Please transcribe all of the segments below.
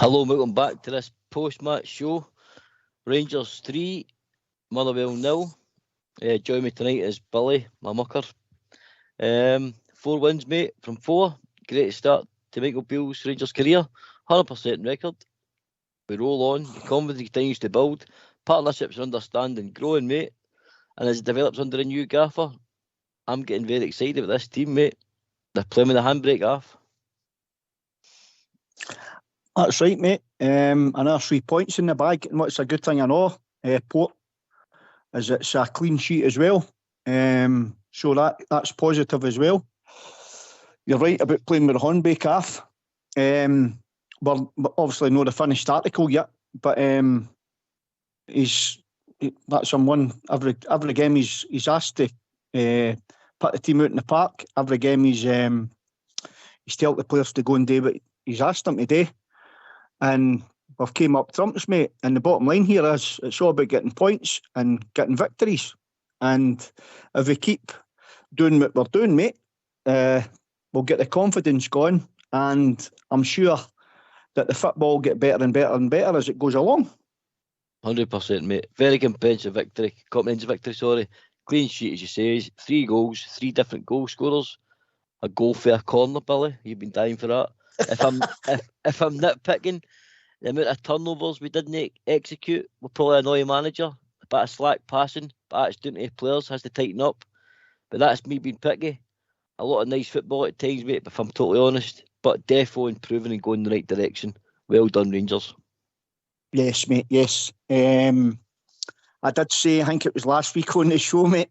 Hello, welcome back to this post-match show. Rangers 3, Motherwell 0. Join me tonight is Billy, my mucker. 4 wins, mate, from 4. Great start to Michael Beale's Rangers career. 100% record. We roll on. The confidence continues to build. Partnerships, understanding, growing, mate. And as it develops under a new gaffer, I'm getting very excited about this team, mate. They're playing with the handbrake off. That's right, mate. Another 3 points in the bag. And what's a good thing I know, Port, is it's a clean sheet as well. So that's positive as well. You're right about playing with the handbrake off. We're obviously not the finished article yet, but that's someone every game he's asked to put the team out in the park. Every game he's told the players to go and do what he's asked them to do. And we've came up trumps, mate. And the bottom line here is it's all about getting points and getting victories. And if we keep doing what we're doing, mate, we'll get the confidence going. And I'm sure that the football will get better and better and better as it goes along. 100%, mate. Very comprehensive victory. Clean sheet, as you say. 3 goals, 3 different goal scorers. A goal for a corner, Billy. You've been dying for that. If I'm nitpicking, the amount of turnovers we didn't execute will probably annoy a manager. A bit of slack passing, but that's down to the players, has to tighten up. But that's me being picky. A lot of nice football at times, mate, if I'm totally honest. But defo improving and going in the right direction. Well done, Rangers. Yes, mate, yes. I did say, I think it was last week on the show, mate,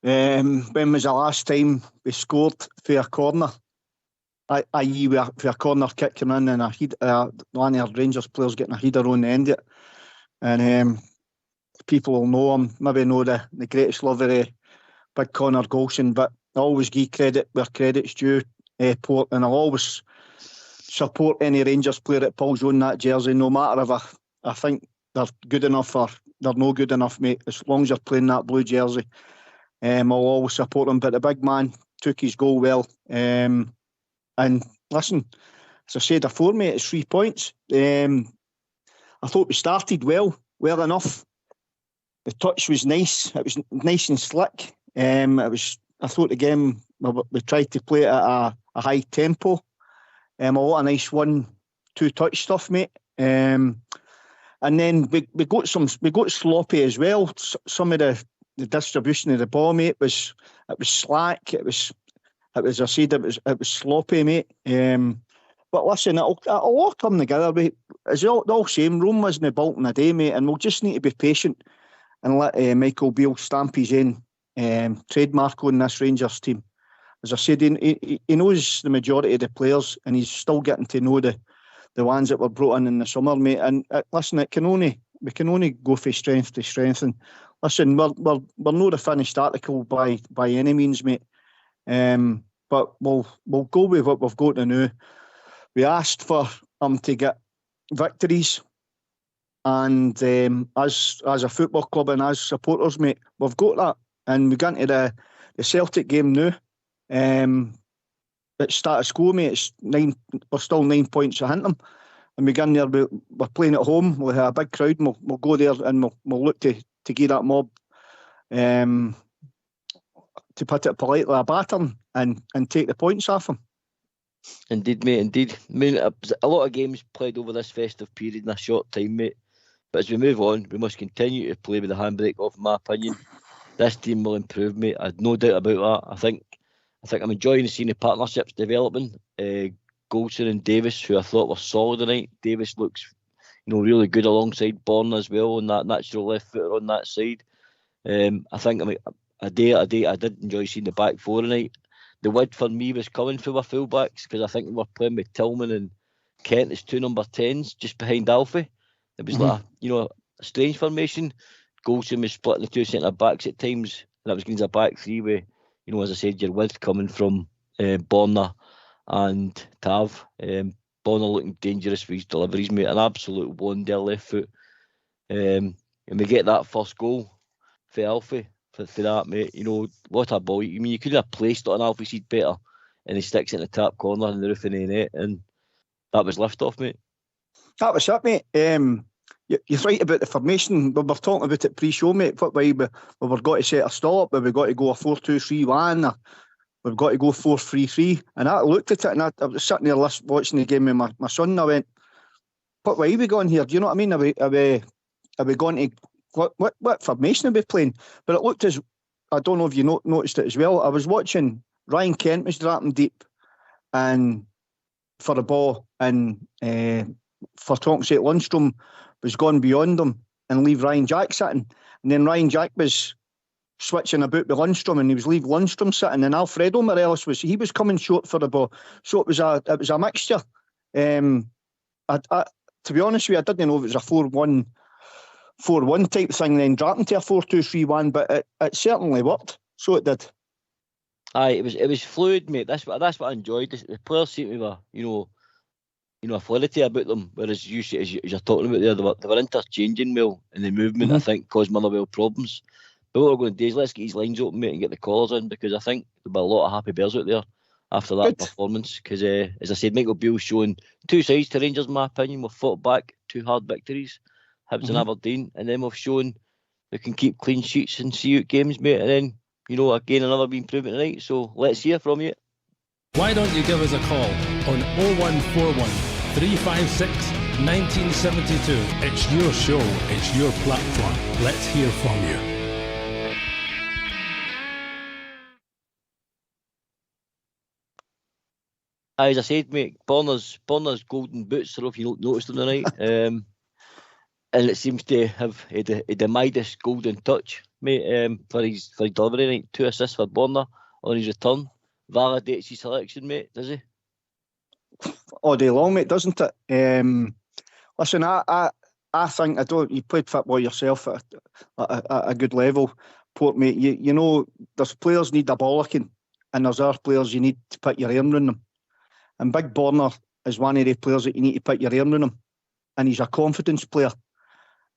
when was the last time we scored for a corner? I.e. for a corner kick coming in and one of our Rangers players getting a header on the end of it. And people will know him, maybe know the greatest love of the big Connor Golson, but I always give credit where credit's due, Port, and I'll always support any Rangers player that pulls on that jersey, no matter if I think they're good enough or they're no good enough, mate. As long as they're playing that blue jersey, I'll always support them. But the big man took his goal well. And listen, as I said before, mate, it's 3 points. I thought we started well enough. The touch was nice. It was nice and slick. I thought the game, we tried to play it at a high tempo. A lot of nice 1-2 touch stuff, mate. And then we got sloppy as well. Some of the distribution of the ball, mate, was slack. It was, as I said, it was sloppy, mate. But listen, it'll all come together. As all same, Rome wasn't built in a day, mate, and we'll just need to be patient and let Michael Beale stamp his own trademark on this Rangers team. As I said, he knows the majority of the players, and he's still getting to know the ones that were brought in the summer, mate. And listen, we can only go from strength to strength. And listen, we're not a finished article by any means, mate. But we'll go with what we've got to know. We asked for to get victories, and as a football club and as supporters, mate, we've got that. And we got into the Celtic game now. It's status quo, mate. It's 9. We're still 9 points ahead them, and we get in there. We're playing at home. We'll have a big crowd. And we'll go there and we'll look to give that mob, to put it politely, a battering and take the points off them. Indeed, mate, indeed. I mean, a lot of games played over this festive period in a short time, mate. But as we move on, we must continue to play with the handbrake off, in my opinion. This team will improve, mate. I have no doubt about that. I think I'm enjoying seeing the partnerships developing. Golson and Davis, who I thought were solid tonight. Davis looks, really good alongside Bourne as well, on that natural left footer on that side. I think a day I did enjoy seeing the back four tonight. The width for me was coming from our fullbacks, because I think we were playing with Tillman and Kent as 2 number 10s just behind Alfie. It was like a strange formation. Golson was splitting the 2 centre backs at times, and that was going to be a back 3 with, as I said, your width coming from Bonner and Tav. Bonner looking dangerous for his deliveries, mate. An absolute wonder left foot. And we get that first goal for Alfie. For that, mate, what a ball. I mean, you could have placed it on Alfie's seat better, and he sticks it in the top corner in the roof of the net, and that was lift off, mate. That was it, mate. You're right about the formation. We were talking about it pre-show, mate. What way we were got to set a stall up, we've got to go a 4-2-3-1, or we've got to go 4-3-3. And I looked at it, and I was sitting there watching the game with my son, and I went, what way are we going here? Do you know what I mean? Are we going to what formation are we playing? But it looked as, I don't know if you noticed it as well. I was watching Ryan Kent was dropping deep and for the ball, and for talking to Lundstrom was going beyond him and leave Ryan Jack sitting. And then Ryan Jack was switching about with Lundstrom, and he was leave Lundstrom sitting, and Alfredo Morelos was coming short for the ball. So it was a mixture. To be honest with you, I didn't know if it was a 4-1 type thing, then dropping to a 4-2-3-1, but it certainly worked. So it did. Aye, it was fluid, mate. That's what I enjoyed. The players seemed to have, a fluidity about them. Whereas you, as you're talking about there, they were interchanging well, and the movement I think caused Motherwell problems. But what we're going to do is let's get these lines open, mate, and get the callers in, because I think there'll be a lot of happy bears out there after that performance. Because as I said, Michael Beale showing two sides to Rangers, in my opinion. We've fought back 2 hard victories, Hibs and Aberdeen, and then we've shown we can keep clean sheets and see out games, mate. And then, again, another being proven tonight. So let's hear from you. Why don't you give us a call on 0141 356 1972. It's your show, it's your platform. Let's hear from you. As I said, mate, Borner's golden boots, I don't know if you noticed them tonight. And it seems to have the Midas golden touch, mate, for his delivery tonight. 2 assists for Borner on his return. Validates his selection, mate, does he? All day long, mate, doesn't it? Listen, I think you played football yourself at a good level, Port, mate. You know, there's players need a bollocking, and there's other players you need to put your arm around them. And Big Borner is one of the players that you need to put your arm around him, and he's a confidence player.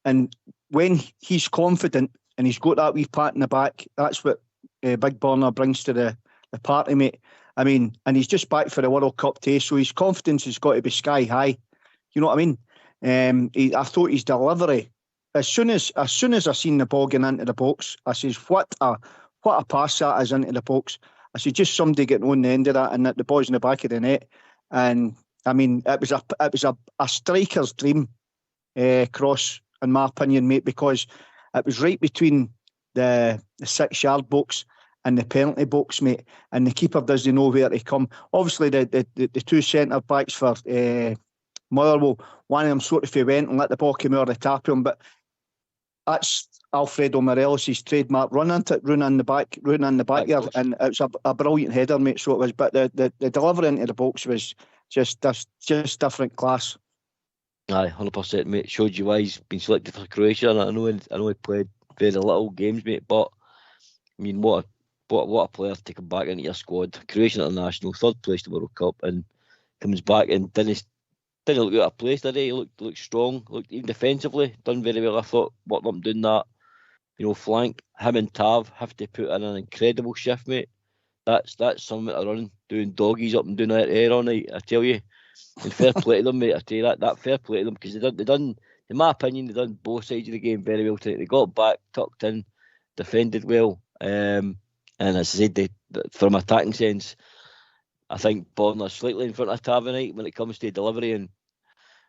And when he's confident and he's got that wee pat in the back, that's what Big Borner brings to the party, mate. I mean, and he's just back for the World Cup too, so his confidence has got to be sky high. You know what I mean? I thought his delivery, as soon as I seen the ball going into the box, I says, what a pass that is into the box. I said, just somebody getting on the end of that, and the ball's in the back of the net. And I mean, it was a striker's dream cross, in my opinion, mate, because it was right between the 6-yard box and the penalty box, mate, and the keeper doesn't know where to come. Obviously, the 2 centre backs for Motherwell, one of them sort of went and let the ball come out of the tap of him, but that's Alfredo Morelos' trademark run in the backyard, and it was a brilliant header, mate. So it was, but the delivery into the box was just different class. Aye, 100%, mate. Showed you why he's been selected for Croatia, and I know he played very little games, mate. But I mean, what a player to come back into your squad. Croatian international, 3rd place to the World Cup, and comes back and didn't look out of place, did he? He looked strong, looked even defensively, done very well. I thought, what them doing that, flank, him and Tav have to put in an incredible shift, mate. That's something to run, doing doggies up and down that air all night, I tell you. And fair play to them, mate, I tell you that fair play to them, because they done, in my opinion, they done both sides of the game very well tonight. They got back, tucked in, defended well, and as I said, from an attacking sense, I think Borner's slightly in front of Tavernier when it comes to delivery and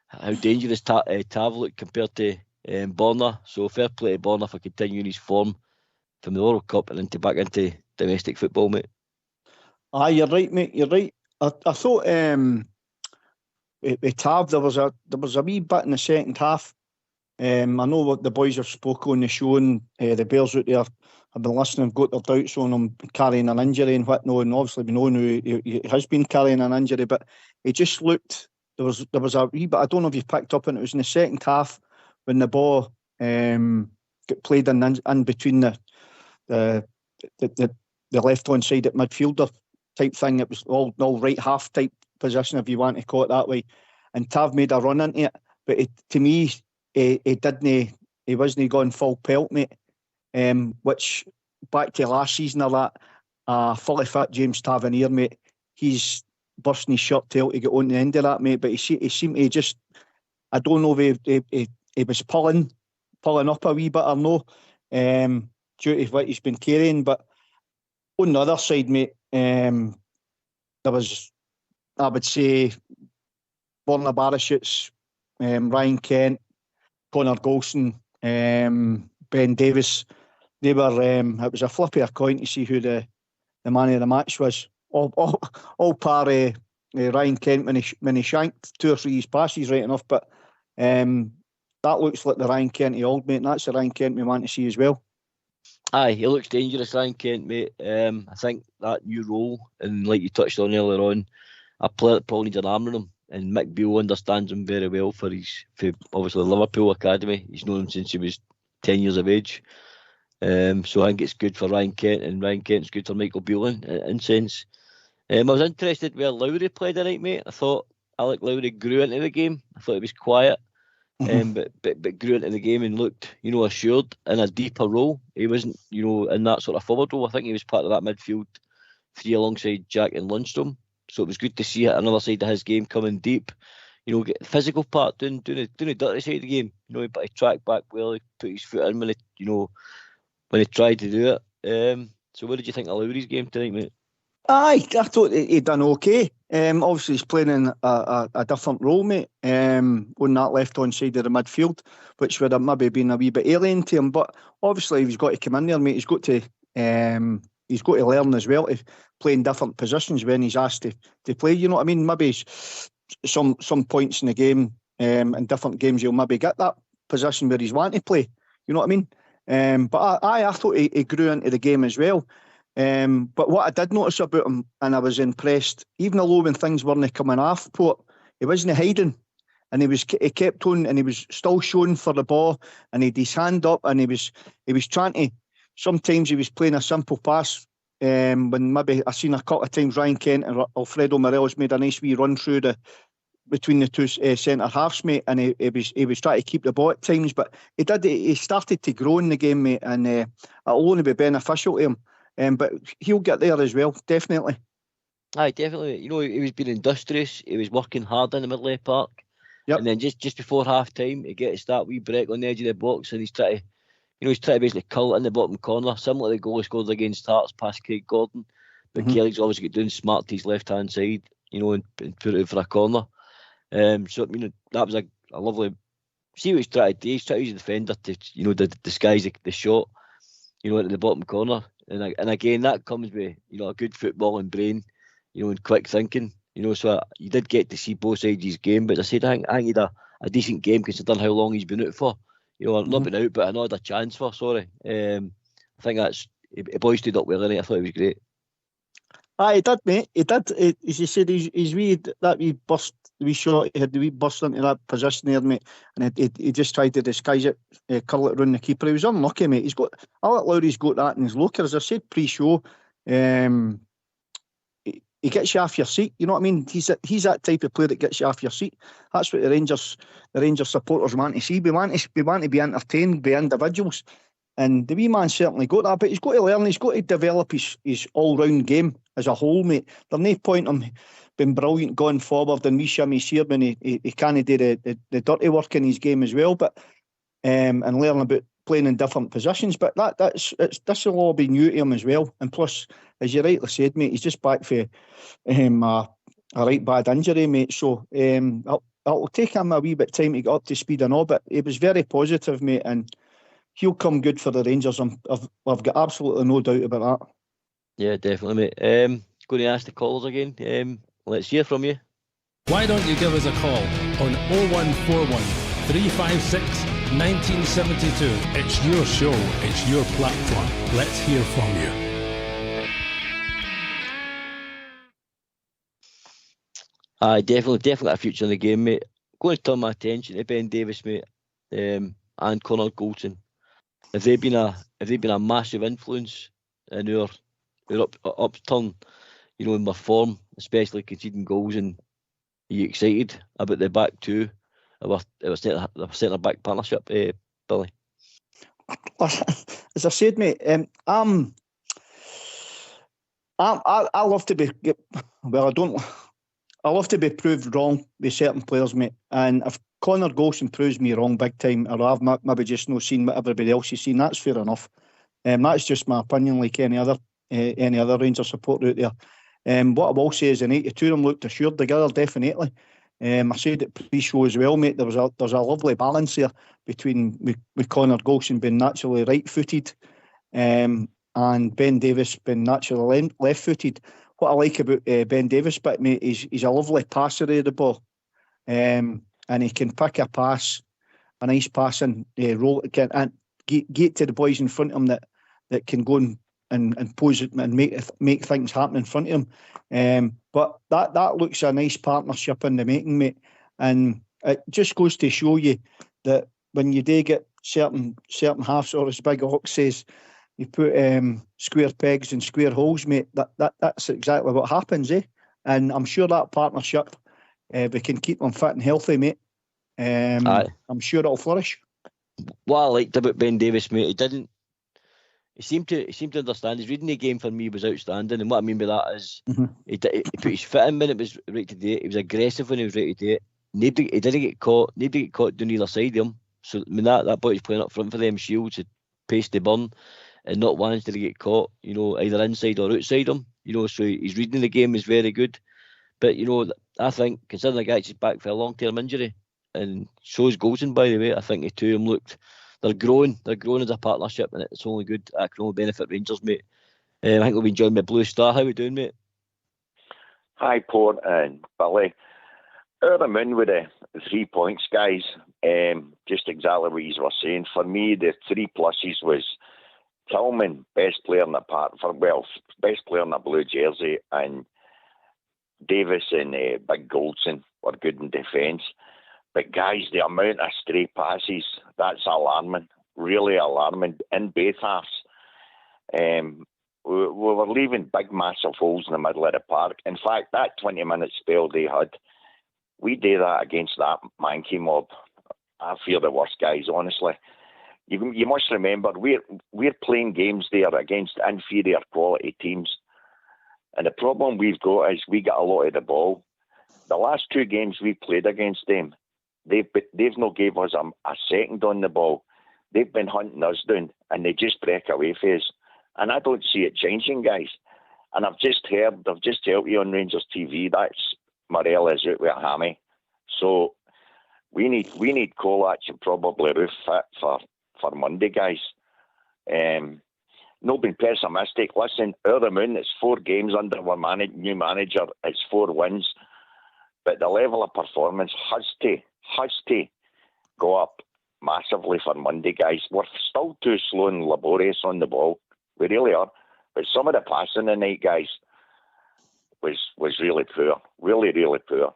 how dangerous Tav looked compared to Borner. So fair play to Borner for continuing his form from the World Cup and back into domestic football, mate. Aye, you're right, mate. You're right. I thought with Tav there was a wee bit in the second half. I know what the boys have spoken on the show, and the Bears out there have been listening, have got their doubts on him carrying an injury and whatnot, and obviously we know he has been carrying an injury, but he just looked, there was a wee bit, I don't know if you picked up on it was in the second half when the ball got played in between the left hand side at midfielder type thing. It was all right half type position, if you want to call it that way, and Tav made a run into it, but to me he wasn't going full pelt, mate. Which back to last season or that, fully fit James Tavernier, mate, he's bursting his shirt tail to get on the end of that, mate. But he seemed to just I don't know if he was pulling up a wee bit or no, due to what he's been carrying. But on the other side, mate, there was, I would say, Borna Barisic, Ryan Kent, Connor Golson, Ben Davis. They were. It was a flip of a coin to see who the man of the match was. All par Ryan Kent when he shanked 2 or 3 passes right enough. But that looks like the Ryan Kent of old, mate. And that's the Ryan Kent we want to see as well. Aye, he looks dangerous, Ryan Kent, mate. I think that new role, and like you touched on earlier on, a player that probably needs an arm in him. And Mick Beale understands him very well for obviously Liverpool Academy. He's known him since he was 10 years of age. So I think it's good for Ryan Kent, and Ryan Kent's good for Michael Beale in sense. I was interested where Lowry played tonight, mate. I thought Alec Lowry grew into the game. I thought he was quiet, but grew into the game and looked, assured in a deeper role. He wasn't, in that sort of forward role. I think he was part of that midfield 3 alongside Jack and Lundstrom. So it was good to see another side of his game coming deep. Get the physical part, doing the dirty side of the game. But he tracked back well. He put his foot in when he tried to do it. So what did you think of Lowry's game tonight, mate? Aye, I thought he'd done okay. Obviously, he's playing in a different role, mate, on that left-hand side of the midfield, which would have maybe been a wee bit alien to him. But obviously, he's got to come in there, mate. He's got to learn as well to play in different positions when he's asked to play. You know what I mean? Maybe some points in the game, in different games, he'll maybe get that position where he's wanting to play. You know what I mean? But I thought he grew into the game as well. But what I did notice about him, and I was impressed, even though when things weren't coming off Port, he wasn't hiding, and he kept on, and he was still showing for the ball, and he had his hand up, and he was trying to. Sometimes he was playing a simple pass. When maybe I seen a couple of times Ryan Kent and Alfredo Morelos made a nice wee run through between the two centre halves, mate, and he was trying to keep the ball at times, but he started to grow in the game, mate, and it'll only be beneficial to him. But he'll get there as well, definitely. Aye, definitely. He was being industrious. He was working hard in the middle of the park. Yep. And then just before half time, he gets that wee break on the edge of the box, and he's trying to basically curl it in the bottom corner, similar to the goal he scored against Hearts past Craig Gordon. But Kelly's obviously got doing smart to his left-hand side, and put it for a corner. So, that was a lovely... See what he's trying to do. He's trying to use the defender to, disguise the shot, into the bottom corner. And again, that comes with, a good footballing brain, and quick thinking. So you did get to see both sides of his game. But as I said, I think he had a decent game considering how long he's been out for. Not been out, but I know had a chance for, sorry. I think he boy stood up well in it. I thought he was great. Aye, he did, mate. He did. As you said, he's that wee burst, the wee shot, he had the wee burst into that position there, mate. And he just tried to disguise it, curl it around the keeper. He was unlucky, mate. Alec Lowry's got that in his locker. As I said pre-show, he gets you off your seat. You know what I mean? He's that type of player that gets you off your seat. That's what the Rangers supporters want to see. We want to be entertained by individuals. And the wee man certainly got that, but he's got to learn, he's got to develop his all-round game as a whole, mate. There's no point in him being brilliant going forward and wee shimmies here when he can't do the dirty work in his game as well, but and learn about playing in different positions. But this will all be new to him as well. And plus, as you rightly said, mate, he's just back for a right bad injury, mate. So it'll take him a wee bit of time to get up to speed and all, but he was very positive, mate, and he'll come good for the Rangers. I've got absolutely no doubt about that. Yeah, definitely, mate. Going to ask the callers again. Let's hear from you. Why don't you give us a call on 0141 356 1972. It's your show, it's your platform. Let's hear from you. Aye, definitely a future in the game, mate. Going to turn my attention to Ben Davis, mate, and Connor Golson. Have they been a massive influence in our upturn, in their form, especially conceding goals? And are you excited about the back two, our centre back partnership, Billy? As I said, mate, I love to be. Well, I love to be proved wrong with certain players, mate. And Connor Golson proves me wrong big time, or I've maybe just not seen what everybody else has seen. That's fair enough. That's just my opinion, like any other Rangers supporter out there. What I will say is the 92 of them looked assured together, definitely. I said it pre-show as well, mate. There's a lovely balance there between with Connor Golson being naturally right-footed, and Ben Davies being naturally left-footed. What I like about Ben Davies, but mate, he's a lovely passer of the ball, and he can pick a pass, a nice pass, and roll it and get to the boys in front of him that can go and pose it and make things happen in front of him. But that looks a nice partnership in the making, mate. And it just goes to show you that when you do get certain halves, or as Big Ox says, you put square pegs in square holes, mate. That's exactly what happens, eh? And I'm sure that partnership, we can keep them fit and healthy, mate. I'm sure it'll flourish. What I liked about Ben Davies, mate, he seemed to understand. His reading the game for me was outstanding, and what I mean by that is he put his foot in when it was right to do it. He was aggressive when he was right to do it. He didn't get caught. Nobody get caught down either side of him. So I mean that boy's playing up front for them Shields, had pace to burn, and not once did he get caught. You know, either inside or outside him. You know, so his reading the game is very good. But you know, I think considering the guy's back for a long-term injury, and so is Golson, by the way, I think the two of them looked. They're growing as a partnership, and it's only good. That can only benefit Rangers, mate. I think we'll be joined by Blue Star. How are we doing, mate? Hi, Port and Billy. Over the moon with the 3 points, guys. Just exactly what you were saying. For me, the 3 pluses was Tillman, best player in the best player in the blue jersey, and Davis and Big Golson were good in defence. But guys, the amount of stray passes, that's alarming, really alarming, in both halves. We were leaving big, massive holes in the middle of the park. In fact, that 20-minute spell they had, we did that against that Mankey mob. I fear the worst, guys, honestly. You must remember, we're playing games there against inferior quality teams. And the problem we've got is we get a lot of the ball. The last 2 games we played against them, they've not gave us a second on the ball. They've been hunting us down, and they just break away for us. And I don't see it changing, guys. And I've just heard you on Rangers TV, that's Morel is out with a hammy. So we need Kolach and probably Roof fit for Monday, guys. Not being pessimistic. Listen, out the moon, it's 4 games under our new manager. It's 4 wins. But the level of performance has to go up massively for Monday, guys. We're still too slow and laborious on the ball. We really are. But some of the passing tonight, guys, was really poor. Really, really poor.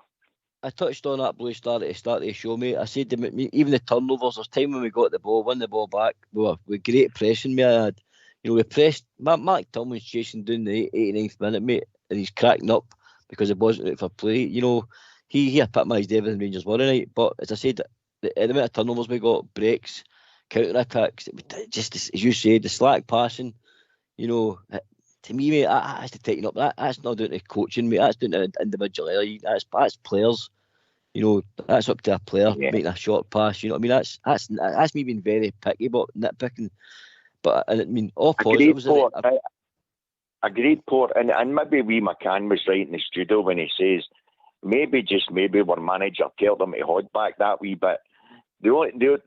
I touched on that, Blue Star, at the start of the show, mate. I said even the turnovers, there's time when we got the ball, won the ball back. With great pressing, mate. I had, we pressed. Malik Tillman's chasing down the 89th minute, mate, and he's cracking up because it wasn't out for play. He epitomised everything Rangers were tonight. But as I said, the amount of turnovers we got, breaks, counter-attacks, just as you said, the slack passing, to me, mate, that has to tighten up. That's not down to coaching, mate. That's down to individuality. That's players. That's up to a player making a short pass. You know what I mean? That's me being very picky, but nitpicking. But I mean, all positives. Agreed, Port. And maybe McCann was right in the studio when he says maybe our manager told them to hold back that wee bit. The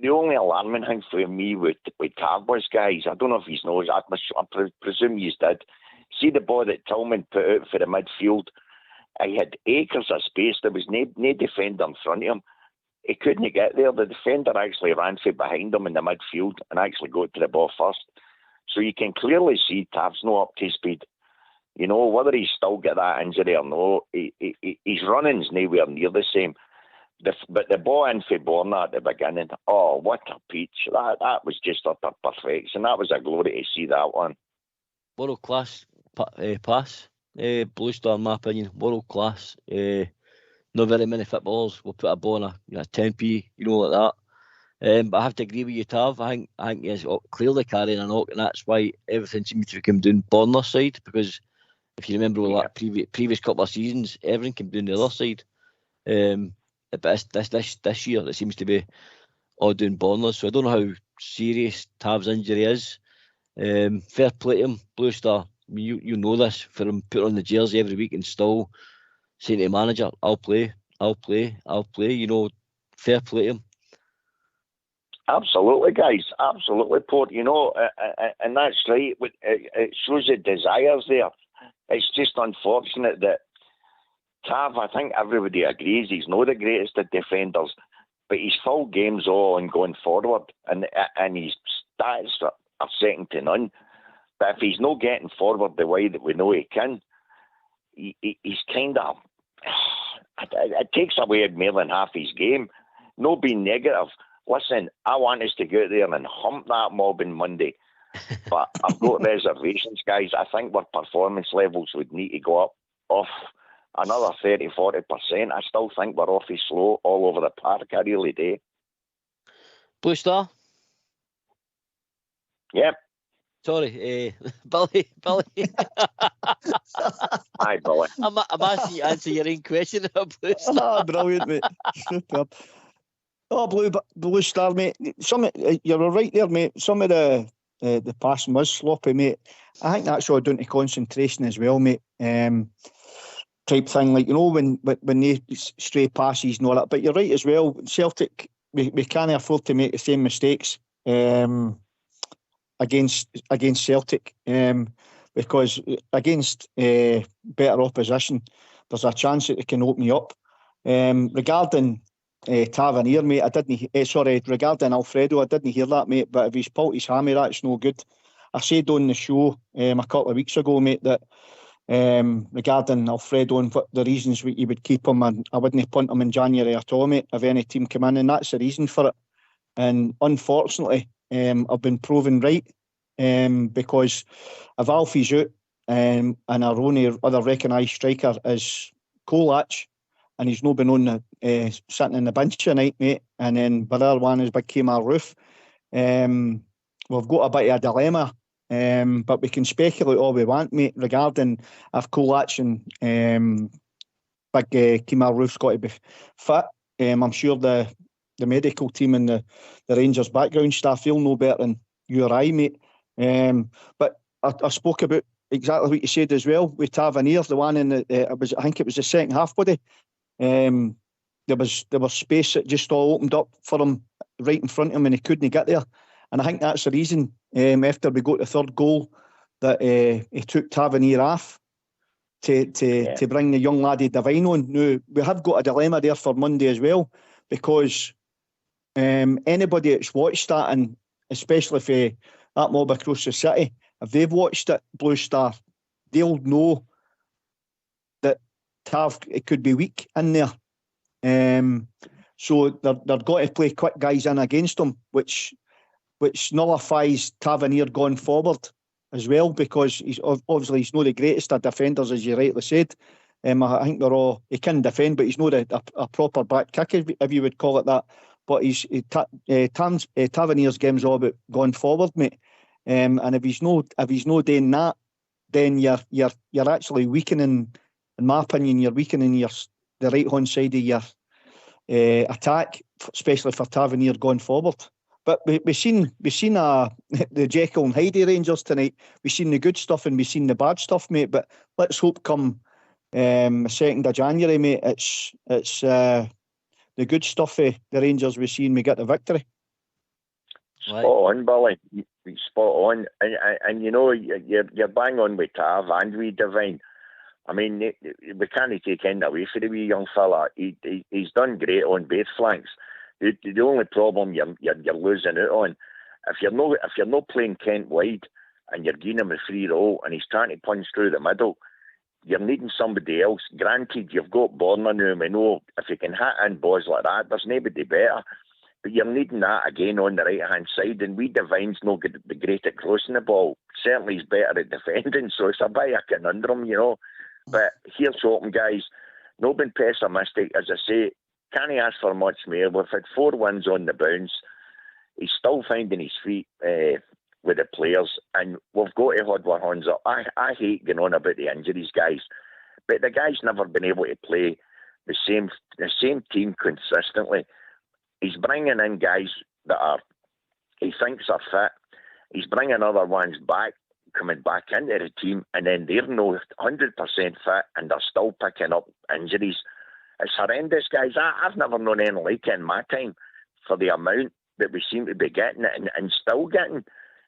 only alarming thing for me with Tav was, guys, I don't know if he knows, I presume he did. See the ball that Tillman put out for the midfield? He had acres of space. There was no defender in front of him. He couldn't get there. The defender actually ran from behind him in the midfield and actually got to the ball first. So you can clearly see Tav's not up to speed. Whether he's still got that injury or no, his running's nowhere near the same. But the ball in for Borna at the beginning, oh, what a peach. That was just utter perfection. That was a glory to see that one. World class pass. Blue Star, in my opinion, world class. Not very many footballers will put a ball in a 10p, like that. But I have to agree with you, Tav. I think he's clearly carrying a knock, and that's why everything seems to come down Borna's side. Because if you remember, previous couple of seasons, everything came down the other side. But this year it seems to be odd and borderless. So I don't know how serious Tav's injury is. Fair play to him, Blue Star. You know this, for him put on the jersey every week and still saying to the manager, I'll play. You know, fair play to him. Absolutely, guys. Absolutely, Port. You know, and that's right. It shows the desires there. It's just unfortunate that Tav, I think everybody agrees, he's not the greatest of defenders, but he's full games all and going forward, and his stats are second to none. But if he's not getting forward the way that we know he can, he's kind of... It takes away more than half his game. No being negative. Listen, I want us to go out there and hump that mob on Monday. But I've got reservations, guys. I think our performance levels would need to go up off another 30-40%. I still think we're off his slow all over the park. I really do. Blue Star? Yep. Sorry, Billy. Hi, Billy. I'm asking you to answer your own question about Blue Star. Brilliant, mate. Superb. Oh, Blue Star, mate. You're right there, mate. Some of the passing was sloppy, mate. I think that's all down to concentration as well, mate. Type thing, like, you know, when they stray passes and all that. But you're right as well. Celtic, we can't afford to make the same mistakes against Celtic, because against better opposition, there's a chance that it can open you up. Regarding Tavernier, mate, regarding Alfredo, I didn't hear that, mate, but if he's pulled his hammy, that's no good. I said on the show a couple of weeks ago, mate, that regarding Alfredo and what the reasons you would keep him, and I wouldn't punt him in January at all, mate, if any team come in, and that's the reason for it. And unfortunately, I've been proven right, because if Alfie's out, and our only other recognised striker is Kolach, and he's not been on the sitting in the bench tonight, mate, and then the other one is big Kemar Roof, we've got a bit of a dilemma, but we can speculate all we want, mate, regarding if Kolach and big Kemar Roof's got to be fit. I'm sure the medical team and the Rangers background staff, will know better than you or I, mate. But I spoke about exactly what you said as well with Tavernier, the one in I think it was the second half, buddy. There was space that just all opened up for him right in front of him, and he couldn't get there. And I think that's the reason, after we got the third goal, that he took Tavernier off to bring the young laddie Devine on. Now, we have got a dilemma there for Monday as well, because anybody that's watched that, and especially for that mob across the city, if they've watched it, Blue Star, they'll know that Tav, it could be weak in there. So they're got to play quick guys in against them, which nullifies Tavernier going forward as well, because he's not the greatest of defenders, as you rightly said. I think he can defend, but he's not a proper back kicker, if you would call it that. But Tavernier's game's all about going forward, mate. And if he's not doing that, then you're actually weakening, in my opinion, you're weakening the right hand side of your attack, especially for Tavernier going forward. But we've seen the Jekyll and Hyde Rangers tonight. We've seen the good stuff and we've seen the bad stuff, mate. But let's hope come 2nd of January, mate, it's the good stuff the Rangers we've seen, we get the victory. Spot on, Billy. Spot on. And you know, you're bang on with Tav and with Devine. I mean, we can't take anything away for the wee young fella. He's done great on both flanks. The only problem you're losing out on, if you're not playing Kent wide and you're giving him a free roll and he's trying to punch through the middle, you're needing somebody else. Granted, you've got Borna now, we know if you can hit in balls like that, there's nobody better. But you're needing that again on the right-hand side, and we Devine's no good, the great at crossing the ball. Certainly he's better at defending, so it's a bit of a conundrum, you know. But here's hoping, guys. Not been pessimistic, as I say. Can't ask for much more. We've had 4 wins on the bounce. He's still finding his feet with the players, and we've got to hold our hands up. I hate going on about the injuries, guys, but the guy's never been able to play the same team consistently. He's bringing in guys that he thinks are fit. He's bringing other ones back, coming back into the team, and then they're not 100% fit, and they're still picking up injuries. It's horrendous, guys. I've never known anything like it in my time for the amount that we seem to be getting and still getting.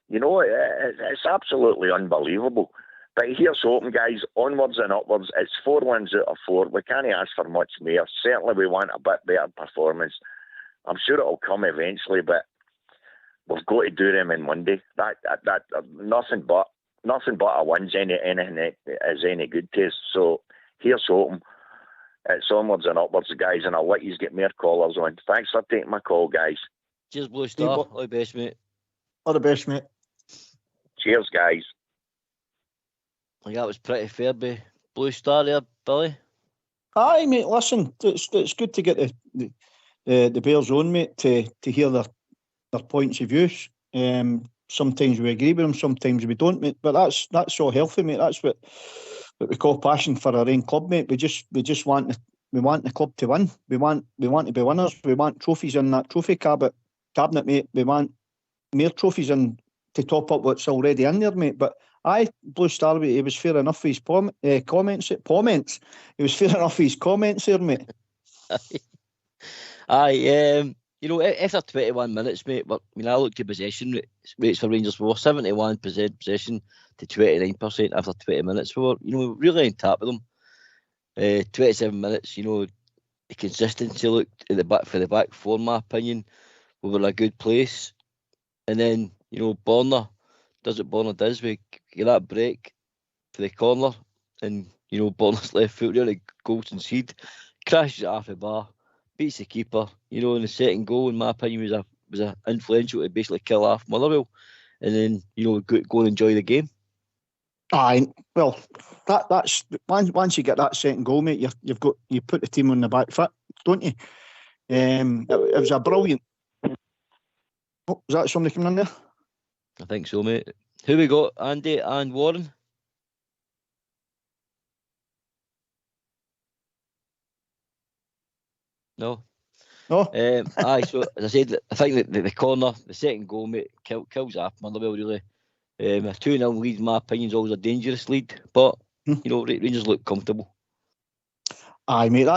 You know, it's absolutely unbelievable. But here's hoping, guys, onwards and upwards. It's 4 wins out of 4. We can't ask for much more. Certainly we want a bit better performance. I'm sure it'll come eventually, but we've got to do them on Monday. That nothing but a win's anything is any good to us. So here's hoping. It's onwards and upwards, guys, and I'll let you get more callers on. Thanks for taking my call, guys. Cheers, Blue Star. All the best, mate. All the best, mate. Cheers, guys. I think that was pretty fair by Blue Star there, Billy. Aye, mate, listen, it's good to get the Bears on, mate, to hear their points of view. Sometimes we agree with them, sometimes we don't, mate. But that's all healthy, mate. That's what we call passion for our own club, mate. We just want the club to win. We want to be winners. We want trophies in that trophy cabinet, mate. We want more trophies in to top up what's already in there, mate. But Blue Star, he was fair enough for his comments. He was fair enough for his comments there, mate. You know, after 21 minutes, mate, I looked at possession rates for Rangers. We were 71% possession to 29% after 20 minutes. We were, really on top of them. 27 minutes, the consistency looked at the back for the back four, in my opinion. We were in a good place. And then, Borna does what Borna does. We get that break for the corner, and Borna's left foot really goes and seed, crashes it off the bar, beats the keeper. And the second goal, in my opinion, was a influential to basically kill off Motherwell, and then go and enjoy the game. Aye, well, that's once you get that second goal, mate, you put the team on the back foot, don't you? It was a brilliant. Oh, was that somebody coming in there? I think so, mate. Who we got? Andy and Warren? No. Aye, so as I said, I think that the corner, the second goal, mate, kills off Motherwell, really. A 2-0 lead, in my opinion, is always a dangerous lead, but Rangers look comfortable. Aye, mate,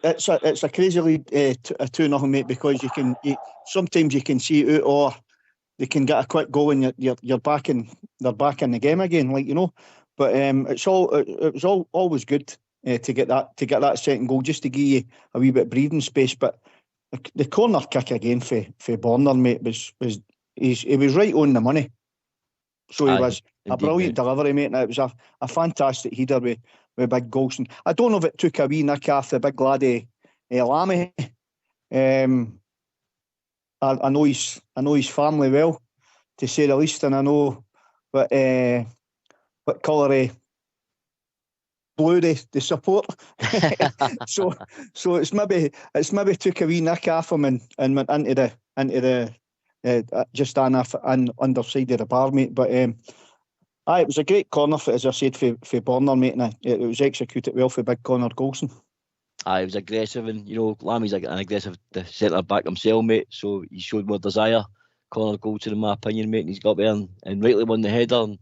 it's a crazy lead, a 2-0, mate, because sometimes you can see it out, or they can get a quick goal and they're back in the game again, But it was always good to get that second goal, just to give you a wee bit of breathing space. But the corner kick again for Borna, mate, he was right on the money. So he was a brilliant delivery, mate, and it was a fantastic header with big Golson. I don't know if it took a wee nick off the big laddie Lamy. I know his family well, to say the least, and I know what colour blue they support. so it's maybe took a wee nick off him and went into the just on underside of the bar, mate. But it was a great corner, as I said, for Borna, mate, and it was executed well for big Connor Golson. He was aggressive, and Lammy's an aggressive centre back himself, mate. So he showed more desire. Connor Golson, in my opinion, mate, and he's got there and rightly won the header and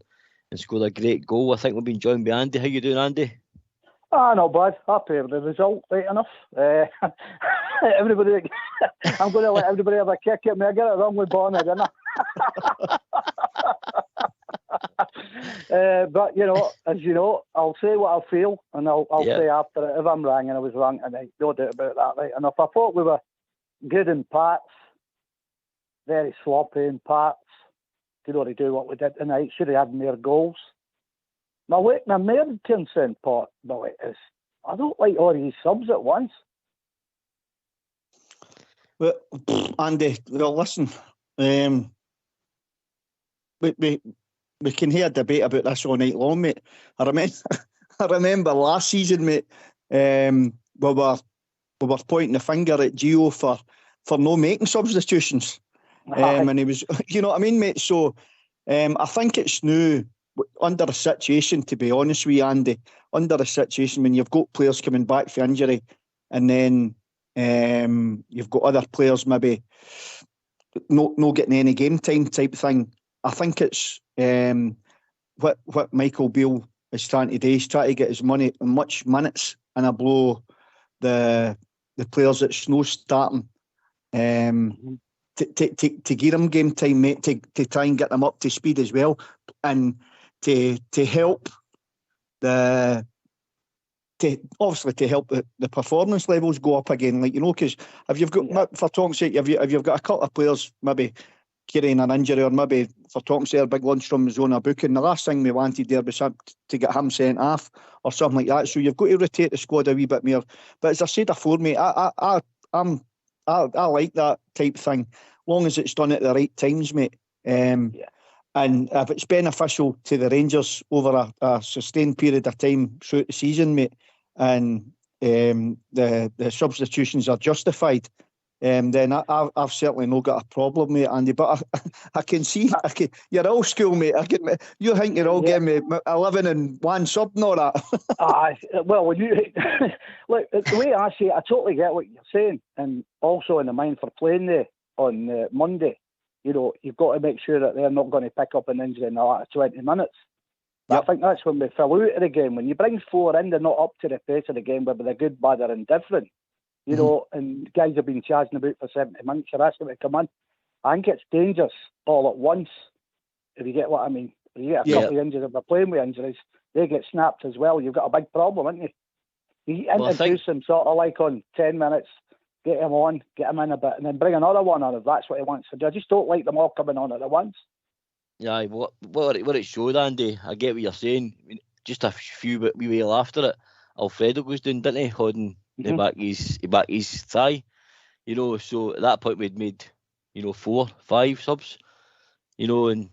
scored a great goal. I think we've been joined by Andy. How you doing, Andy? Not bad. Happy with the result, right enough. Everybody, I'm going to let everybody have a kick at me. I get it wrong with Borna, didn't I? But as you know, I'll say what I feel, and I'll say after it if I'm wrong, and I was wrong tonight. No doubt about that, right? And if I thought we were good in parts, very sloppy in parts, to do what we did tonight, should have had more goals. My main concern part, Billy, is I don't like all these subs at once. Well, Andy, listen, we can hear a debate about this all night long, mate. I remember last season, mate, we were pointing the finger at Gio for no making substitutions. And he was, you know what I mean, mate? So I think it's new under a situation, to be honest with you, Andy, under a situation when you've got players coming back for injury, and then you've got other players maybe not getting any game time type thing. I think it's what Michael Beale is trying to do. He's trying to get as much minutes in a blow the players that's no starting to give them game time, mate, to try and get them up to speed as well, and to help obviously to help the performance levels go up again, like, you know, because if you've got, for talk's sake, if you've got a couple of players maybe carrying an injury, or maybe, for talk's sake, Big Lundstrom was on a booking, the last thing we wanted there was to get him sent off or something like that. So you've got to rotate the squad a wee bit more. But as I said before, mate, I like that type thing, long as it's done at the right times, mate. And if it's beneficial to the Rangers over a sustained period of time throughout the season, mate, and the substitutions are justified, then I've certainly not got a problem, mate, Andy. But I can see, you're old school, mate. You think you're all getting me 11 and 1 sub and all that. Well, when you look, the way I see it, I totally get what you're saying, and also in the mind for playing there on Monday. You know, you've got to make sure that they're not going to pick up an injury in the last 20 minutes. But I think that's when we fell out of the game. When you bring 4 in, they're not up to the pace of the game, whether they're good, bad, or indifferent. You know, and guys have been charging about for 70 minutes. You're asking them to come in. I think it's dangerous all at once, if you get what I mean. If you get a couple of injuries, if they're playing with injuries, they get snapped as well. You've got a big problem, haven't you? You introduce them sort of like on 10 minutes, get him on, get him in a bit, and then bring another one on if that's what he wants to do. I just don't like them all coming on at once. Yeah, what it showed, Andy, I get what you're saying. I mean, just a few wee while after it, Alfredo goes down, didn't he, holding the back his thigh. You know, so at that point we'd made, 4, 5 subs. You know, and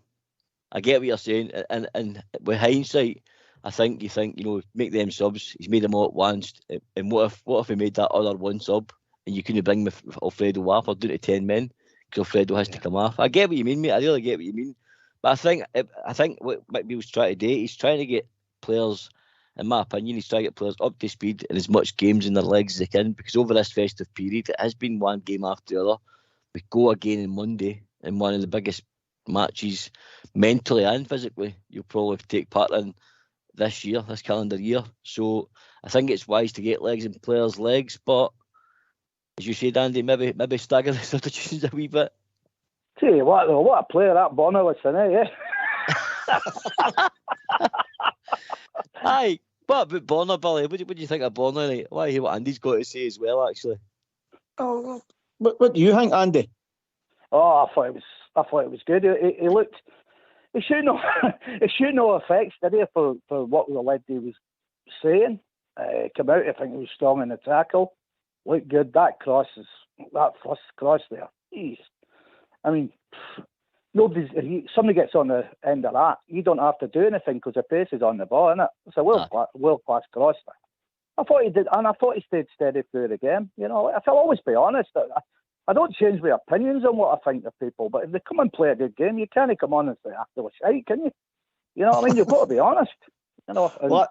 I get what you're saying. And with hindsight, I think you think, make them subs. He's made them all at once. And what if he made that other one sub and you couldn't bring Alfredo off or down to 10 men because Alfredo has to come off? I get what you mean, mate. I really get what you mean. But I think what McBeal's trying to do, he's trying to get players, in my opinion, he's trying to get players up to speed in as much games in their legs as they can, because over this festive period, it has been one game after the other. We go again on Monday in one of the biggest matches, mentally and physically, you'll probably take part in this calendar year. So I think it's wise to get legs in players' legs, but as you said, Andy, maybe stagger the substitutions a wee bit. Tell you what, though, what a player that Bonner was tonight, Aye, what about Bonner, Billy? What do you think of Bonner? Right? Well, I hear what Andy's got to say as well, actually. Oh, what do you think, Andy? Oh, I thought it was good. He looked. He showed no effects, did he, for what the lad was saying? Come out, I think he was strong in the tackle. Looked good. That first cross there. Jeez. I mean, somebody gets on the end of that, you don't have to do anything because the pace is on the ball, isn't it? It's a world-class cross. I thought he did, and I thought he stayed steady through the game. I'll always be honest. I don't change my opinions on what I think of people, but if they come and play a good game, you can't come on and say after a shite, can you? You know what I mean? You've got to be honest. Aye,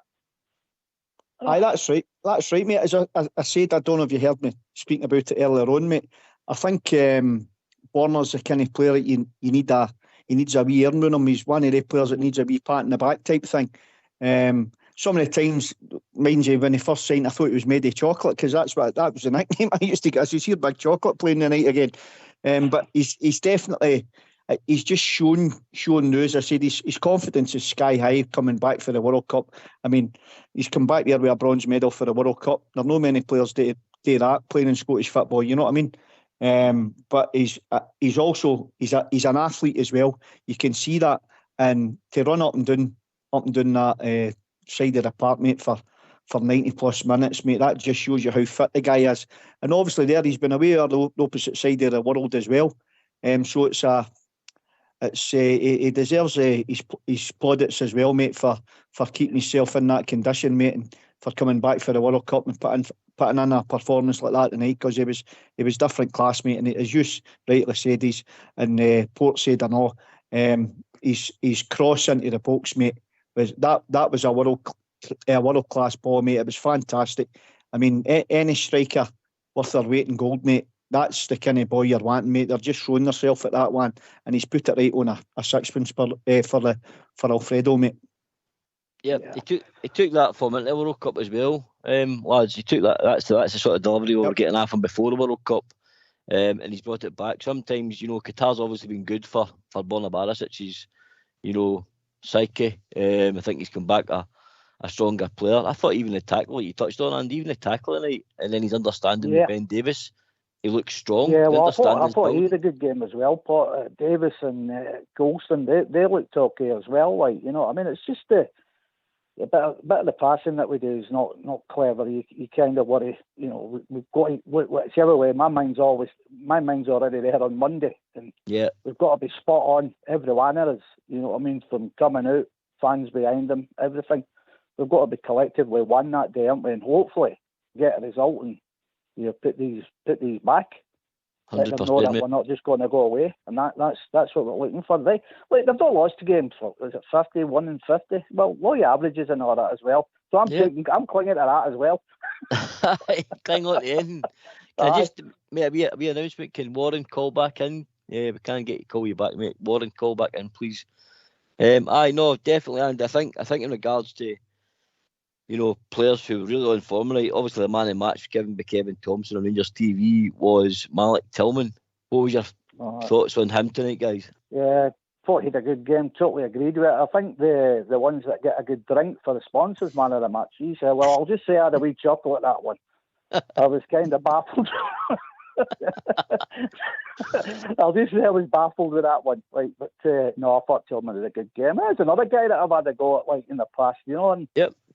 that's right. That's right, mate. As I said, I don't know if you heard me speaking about it earlier on, mate. I think Borner's the kind of player that he needs a wee earn on him. He's one of the players that needs a wee pat in the back type thing. Some of the times, mind you, when he first signed, I thought he was made of chocolate, because that was the nickname I used to get. He's here, Big Chocolate, playing the night again. But he's definitely, he's just shown now, as I said, his confidence is sky high coming back for the World Cup. I mean, he's come back there with a bronze medal for the World Cup. There are not many players do that playing in Scottish football, you know what I mean? But he's an athlete as well. You can see that, and to run up and down that side of the park, mate, for 90 plus minutes, mate, that just shows you how fit the guy is. And obviously there he's been away on the opposite side of the world as well. So he deserves his plaudits as well, mate, for keeping himself in that condition, mate, and for coming back for the World Cup and putting in a performance like that tonight, because he was different class, mate. And as you rightly said, and Port said and all, his cross into the box, mate, that was a world class ball, mate. It was fantastic. I mean, any striker worth their weight in gold, mate. That's the kind of boy you're wanting, mate. They're just showing themselves at that one, and he's put it right on a sixpence for Alfredo, mate. Yep, yeah. He took that from into the World Cup as well, lads. He took that. That's the sort of delivery we were getting off him before the World Cup, and he's brought it back. Sometimes, Qatar's obviously been good for Borna Barisic's, psyche. I think he's come back a stronger player. I thought even the tackle, like you touched on, and even the tackle tonight, and then his understanding with Ben Davies. He looks strong. Yeah, well, I thought he had a good game as well. But Davis and Golston, they looked okay as well. Like, I mean, it's just a bit of the passing that we do is not clever. You kind of worry, we've got to, whichever way. My mind's already there on Monday, and we've got to be spot on. Every one of us, from coming out, fans behind them, everything. We've got to be collectively won that day, haven't we? And hopefully get a result and put these back. Let them know that we're not just going to go away, and that's what we're looking for. They've not lost the games. Is it 51 and 50? Well, low averages and all that as well. So I'm clinging to that as well. Cling on to the end. Can I just make a wee announcement? Can Warren call back in? Yeah, we can't call you back, mate. Warren, call back in, please. I know definitely, and I think in regards to players who were really on form right. Obviously, the man of the match given by Kevin Thompson on Rangers TV was Malik Tillman. What was your thoughts on him tonight, guys? Yeah, thought he had a good game. Totally agreed with it. I think the ones that get a good drink for the sponsors man of the match. He said, well, I'll just say I had a wee chuckle at that one. I was kind of baffled. I'll just say I was baffled with that one. Like, but no, I thought Tillman had a good game. There's another guy that I've had a go at, like, in the past, and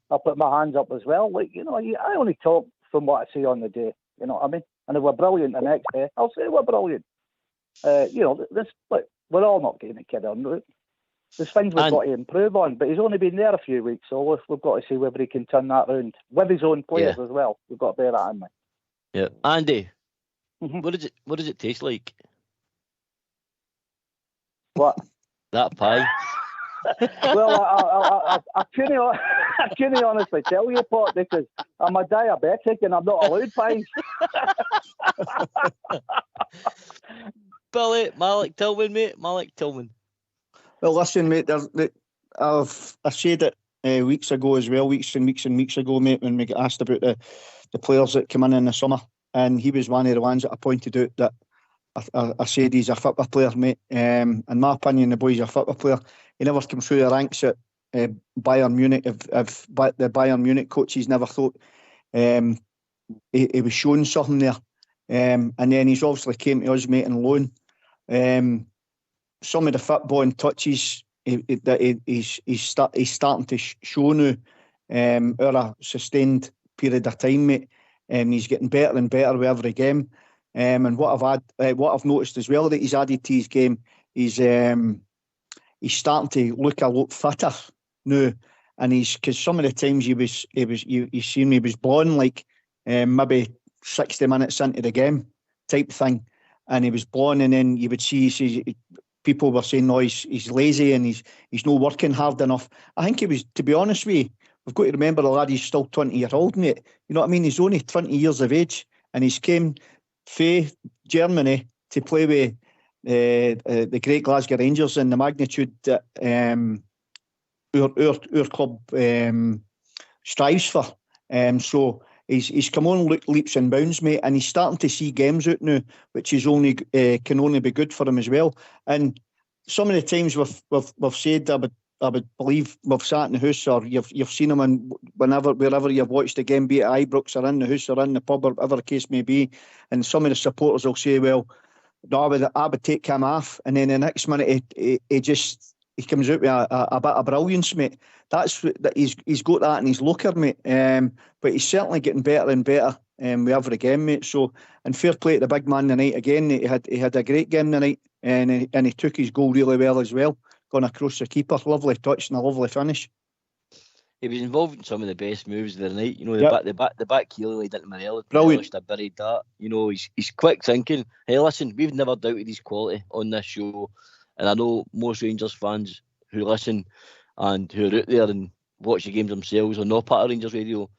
I'll put my hands up as well. Like, I only talk from what I see on the day. You know what I mean? And if we're brilliant the next day, I'll say we're brilliant. We're all not getting a kid on it. There's things we've got to improve on, but he's only been there a few weeks, so we've got to see whether he can turn that round with his own players as well. We've got to bear that in mind. Yeah, Andy, what does it taste like? What? That pie. Well, I couldn't honestly tell you, Pot, because I'm a diabetic and I'm not allowed pies. Billy, Malik Tillman, mate. Malik Tillman. Well, listen, mate, I said it weeks and weeks ago, mate, when we got asked about the players that come in the summer, and he was one of the ones that I pointed out that I said he's a football player, mate. In my opinion, the boy's a football player. He never came through the ranks at Bayern Munich. If the Bayern Munich coaches never thought he was showing something there. And then he's obviously came to us, mate, on loan. Some of the footballing touches that he's starting to show now over a sustained period of time, mate. He's getting better and better with every game. And what I've noticed as well that he's added to his game, he's starting to look a lot fitter now. And because some of the times you seen he was blowing like maybe 60 minutes into the game type thing, and he was blowing, and then you would see people were saying, no, he's lazy and he's not working hard enough. I think he was, to be honest with you, we've got to remember the lad, he's still 20-year-old, mate. You know what I mean? He's only 20 years of age, and he's came from Germany to play with the great Glasgow Rangers in the magnitude that our club strives for. So he's come on leaps and bounds, mate, and he's starting to see games out now, which is can only be good for him as well. And some of the times we've said, I would believe we've sat in the house, or you've seen him in wherever you've watched the game, be it Ibrox or in the house or in the pub or whatever the case may be, and some of the supporters will say, well, no, I would take him off, and then the next minute he comes out with a bit of brilliance, mate. He's got that in his locker, mate. But he's certainly getting better and better with every game, mate. So, and fair play to the big man tonight again. He had a great game tonight, and he took his goal really well as well. Gone across the keeper, lovely touch and a lovely finish. He was involved in some of the best moves of the night. The back heel laid into Morelos. Brilliant. I buried that. He's quick thinking. Hey, listen, we've never doubted his quality on this show, and I know most Rangers fans who listen and who are out there and watch the games themselves or not part of Rangers Radio,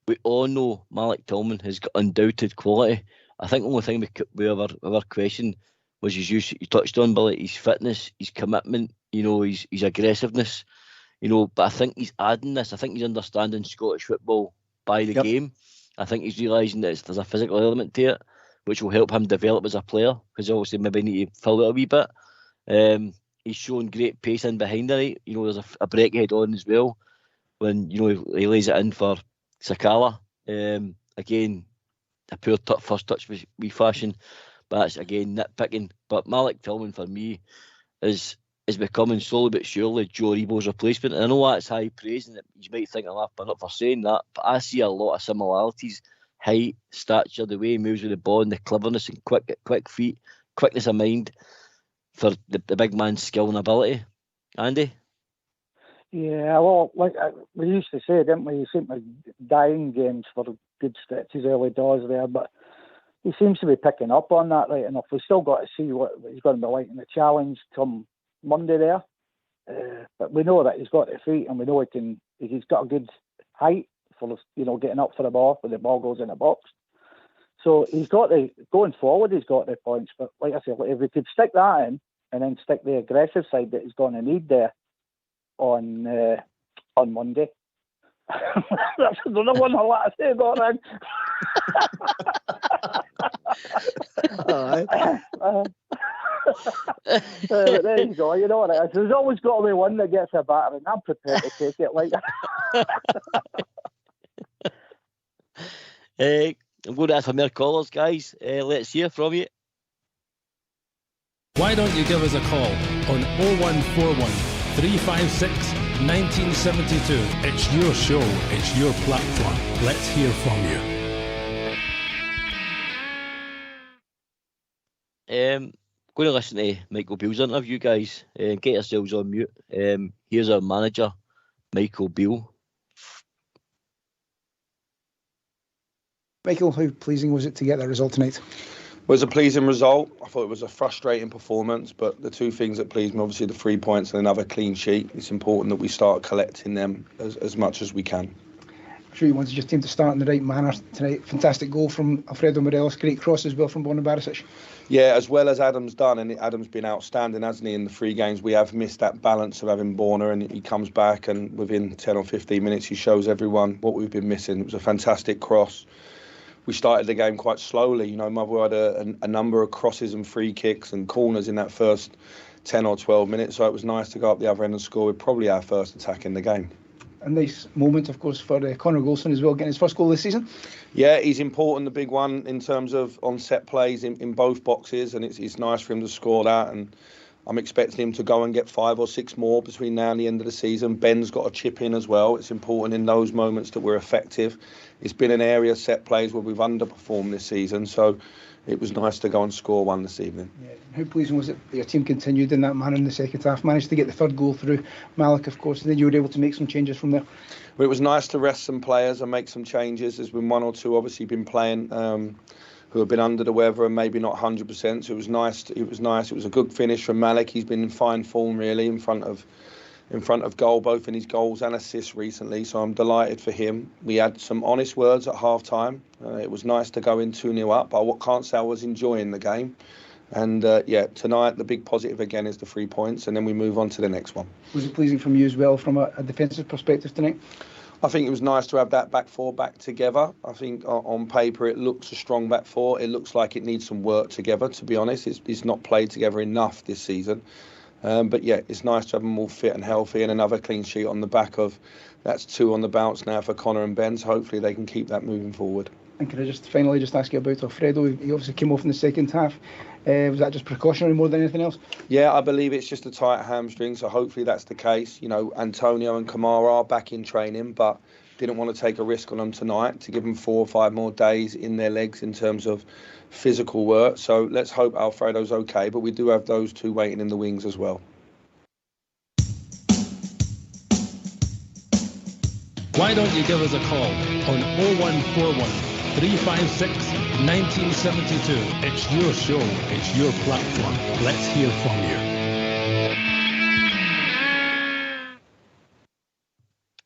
we all know Malik Tillman has got undoubted quality. I think the only thing we ever questioned was his use. You touched on, Billy, his fitness, his commitment, his aggressiveness, but I think he's adding this. I think he's understanding Scottish football by the game. I think he's realising that there's a physical element to it, which will help him develop as a player, because obviously maybe need to fill it a wee bit. He's shown great pace in behind the right. There's a breakhead on as well when he lays it in for Sakala. Again, a poor first touch we fashion, but that's again nitpicking. But Malik Tillman for me is becoming slowly but surely Joe Rebo's replacement. And I know that's high praise, and you might think I'm not for saying that, but I see a lot of similarities: height, stature, the way he moves with the ball, and the cleverness and quick feet, quickness of mind for the big man's skill and ability. Andy? Yeah, well, like we used to say, didn't we? He seemed to die in games for good stretches early doors there, but he seems to be picking up on that right enough. We've still got to see what he's going to be like in the challenge come Monday there. But we know that he's got the feet, and we know he's got a good height for getting up for the ball when the ball goes in the box. So going forward, he's got the points. But like I said, if we could stick that in and then stick the aggressive side that he's going to need there on Monday. That's another one I like to say about him. There you go. You know what it is. There's always got to be one that gets a batter, and I'm prepared to take it like that. I'm going to ask for more callers, guys. Let's hear from you. Why don't you give us a call on 0141 356 1972. It's your show, it's your platform. Let's hear from you. Going to listen to Michael Beale's interview, guys. Get yourselves on mute. Here's our manager, Michael Beale. Michael, how pleasing was it to get that result tonight? It was a pleasing result. I thought it was a frustrating performance, but the two things that pleased me, obviously the 3 points and another clean sheet. It's important that we start collecting them as much as we can. I'm sure you wanted your team to start in the right manner tonight. Fantastic goal from Alfredo Morelos, great cross as well from Borna Barisic. Yeah, as well as Adam's done, and Adam's been outstanding, hasn't he, in the 3 games. We have missed that balance of having Borna, and he comes back and within 10 or 15 minutes he shows everyone what we've been missing. It was a fantastic cross. We started the game quite slowly. Motherwell had a number of crosses and free kicks and corners in that first 10 or 12 minutes, so it was nice to go up the other end and score with probably our first attack in the game. A nice moment, of course, for Connor Golson as well, getting his first goal this season. Yeah, he's important, the big one, in terms of on-set plays in both boxes, and it's nice for him to score that, and I'm expecting him to go and get 5 or 6 more between now and the end of the season. Ben's got a chip in as well. It's important in those moments that we're effective. It's been an area, set plays, where we've underperformed this season, so it was nice to go and score one this evening. Yeah. How pleasing was it that your team continued in that manner in the second half, managed to get the third goal through Malik, of course, and then you were able to make some changes from there? Well, it was nice to rest some players and make some changes. There's been 1 or 2 obviously been playing who have been under the weather and maybe not 100%, so it was nice. It was a good finish from Malik. He's been in fine form really in front of goal, both in his goals and assists recently, so I'm delighted for him. We had some honest words at half time. It was nice to go in 2-0 up, but what can't say I was enjoying the game. And tonight the big positive again is the 3 points, and then we move on to the next one. Was it pleasing from you as well from a defensive perspective tonight? I think it was nice to have that back four back together. I think on paper it looks a strong back four. It looks like it needs some work together, to be honest. It's not played together enough this season. But yeah, it's nice to have them all fit and healthy, and another clean sheet on the back of, that's 2 on the bounce now for Connor and Ben, so hopefully they can keep that moving forward. And can I just finally ask you about Alfredo? He obviously came off in the second half. Was that just precautionary more than anything else? Yeah, I believe it's just a tight hamstring, so hopefully that's the case. Antonio and Kamara are back in training, but didn't want to take a risk on them tonight to give them 4 or 5 more days in their legs in terms of physical work. So let's hope Alfredo's okay, but we do have those 2 waiting in the wings as well. Why don't you give us a call on 0141 356 1972. It's your show, it's your platform. Let's hear from you.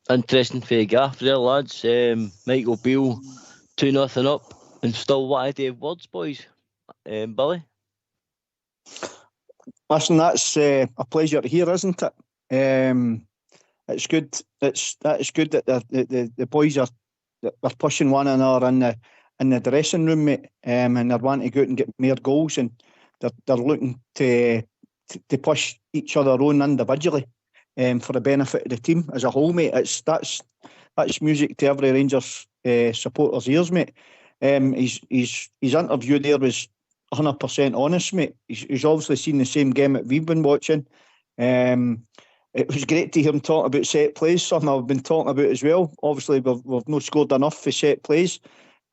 Interesting for Gaff there, lads. Michael Beale 2-0 up, and still what idea of words, boys? Billy? Listen, that's a pleasure to hear, isn't it? It's good. It's good that the boys are pushing one another in the dressing room, mate, and they're wanting to go out and get more goals, and they're looking to push each other on individually, for the benefit of the team as a whole, mate. That's music to every Rangers supporter's ears, mate. His interview there was 100% honest, mate. He's obviously seen the same game that we've been watching. It was great to hear him talk about set plays, something I've been talking about as well. Obviously, we've not scored enough for set plays.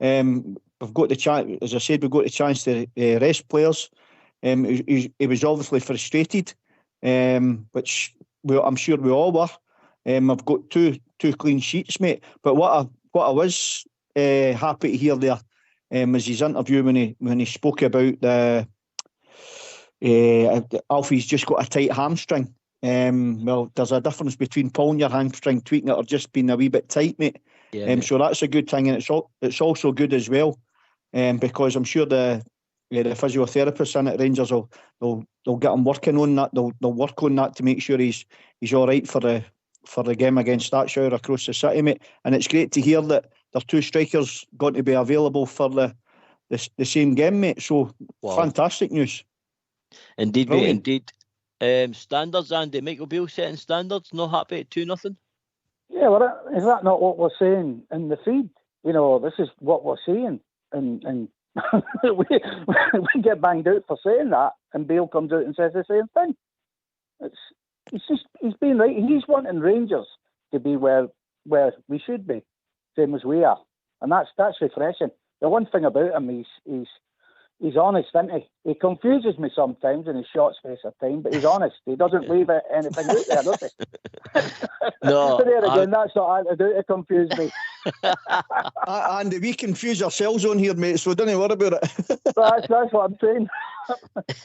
We've got the chance, as I said, we've got the chance to rest players. He was obviously frustrated, which I'm sure we all were. I've got two clean sheets, mate. But what I was happy to hear there was his interview when he spoke about Alfie's just got a tight hamstring. Well, there's a difference between pulling your hamstring, tweaking it, or just being a wee bit tight, mate. Yeah, so that's a good thing, and it's also good as well, because I'm sure the physiotherapists in at Rangers they'll get him working on that. They'll work on that to make sure he's all right for the game against Staffordshire across the city, mate. And it's great to hear that there's two strikers going to be available for the same game, mate. So Fantastic news. Indeed, brilliant. Mate, indeed. Standards, Andy. Michael Beale setting standards. Not happy at 2-0. Yeah, well, is that not what we're saying in the feed? You know, this is what we're saying, and we get banged out for saying that, and Beale comes out and says the same thing. He's been right. He's wanting Rangers to be where we should be, same as we are, and that's refreshing. The one thing about him, he's honest, isn't he? He confuses me sometimes in his short space of time, but he's honest. He doesn't leave anything out there, does he? No. So there again, that's not how to confuse me. Andy, we confuse ourselves on here, mate, so don't worry about it. That's what I'm saying.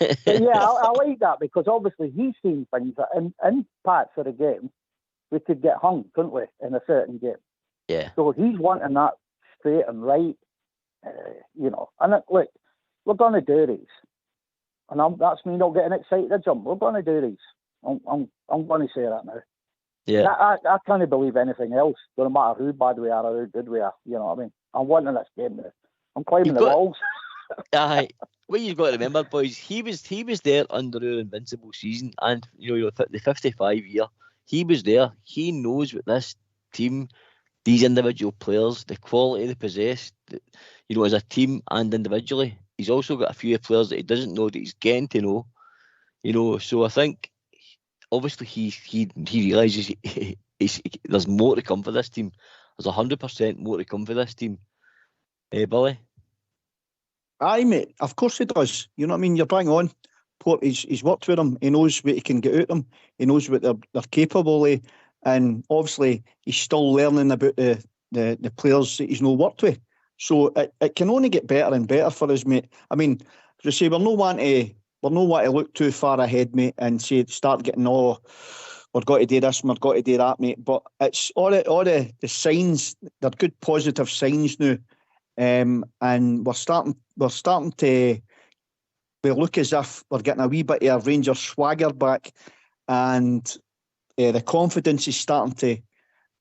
But yeah, I like that, because obviously he's seen things that in parts of the game we could get hung, couldn't we, in a certain game? Yeah. So he's wanting that straight and right, you know. And look, we're going to do these. And that's me not getting excited to jump. We're going to do these. I'm going to say that now. Yeah. I can't believe anything else. Doesn't matter who bad we are or how good we are. You know what I mean? I'm wanting this game now. I'm climbing the walls. Aye. What you've got to remember, boys, he was there under our invincible season, and the 55 year. He was there. He knows what this team, these individual players, the quality they possess, as a team and individually. He's also got a few players that he doesn't know that he's getting to know. So I think obviously he realises there's more to come for this team. There's 100% more to come for this team. Billy? Aye, mate. Of course he does. You know what I mean? You're bang on. Port, he's worked with them. He knows what he can get out of them. He knows what they're capable of. And obviously he's still learning about the players that he's not worked with. So it can only get better and better for us, mate. I mean, as I say, we're not wanting to look too far ahead, mate, and start getting we've got to do this, we've got to do that, mate. But it's all the signs, they're good positive signs now. And we're starting to look as if we're getting a wee bit of Rangers swagger back, and the confidence is starting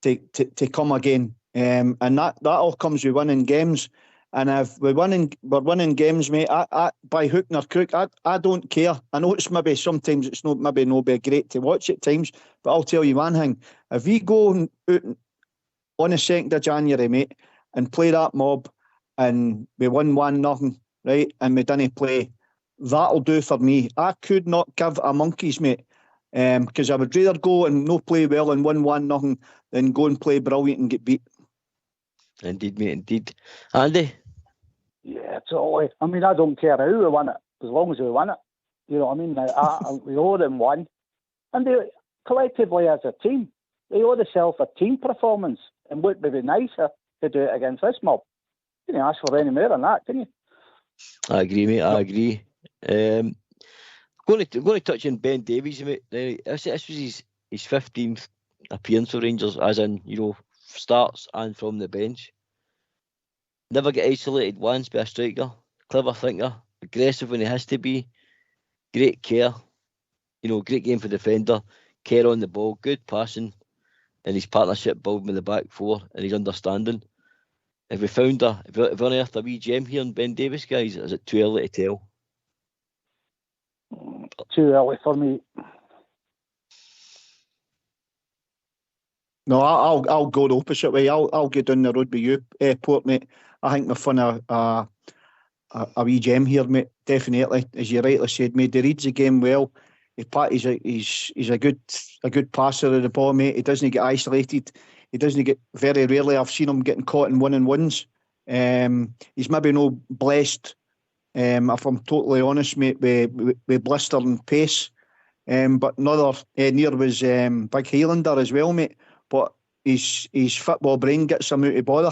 to come again. And that all comes with winning games. And if we're winning games, mate, I by hook or crook, I don't care. I know it's maybe sometimes it's not be great to watch at times, but I'll tell you one thing: if we go out on the 2nd of January, mate, and play that mob, and we win 1-0, right, and we didn't play, that'll do for me. I could not give a monkey's, mate, because I would rather go and not play well and win 1-0 than go and play brilliant and get beat. Indeed, mate, indeed. Andy? Yeah, totally. I mean, I don't care how we win it, as long as we win it. You know what I mean? We owe them one. And they, collectively as a team, they owe themselves a team performance. And would it be nicer to do it against this mob? You can ask for any more than that, can you? I agree, mate, I agree. Going to touch on Ben Davies, mate. This was his 15th appearance for Rangers, as in, starts and from the bench. Never get isolated once by a striker. Clever thinker, aggressive when he has to be, great care, great game for defender, care on the ball, good passing, and his partnership building with the back four and his understanding. Have we unearthed a wee gem here in Ben Davies, guys? Is it too early to tell? Too early for me. No, I'll go the opposite way. I'll get down the road with you, Port, mate. I think we've found a wee gem here, mate. Definitely, as you rightly said, mate. He reads the game well. He's a good passer of the ball, mate. He doesn't get isolated. He doesn't get, very rarely I've seen him getting caught in 1-on-1s. He's maybe no blessed, if I'm totally honest, mate, with blistering pace. But another near was Big Highlander as well, mate. But his football brain gets him out of bother.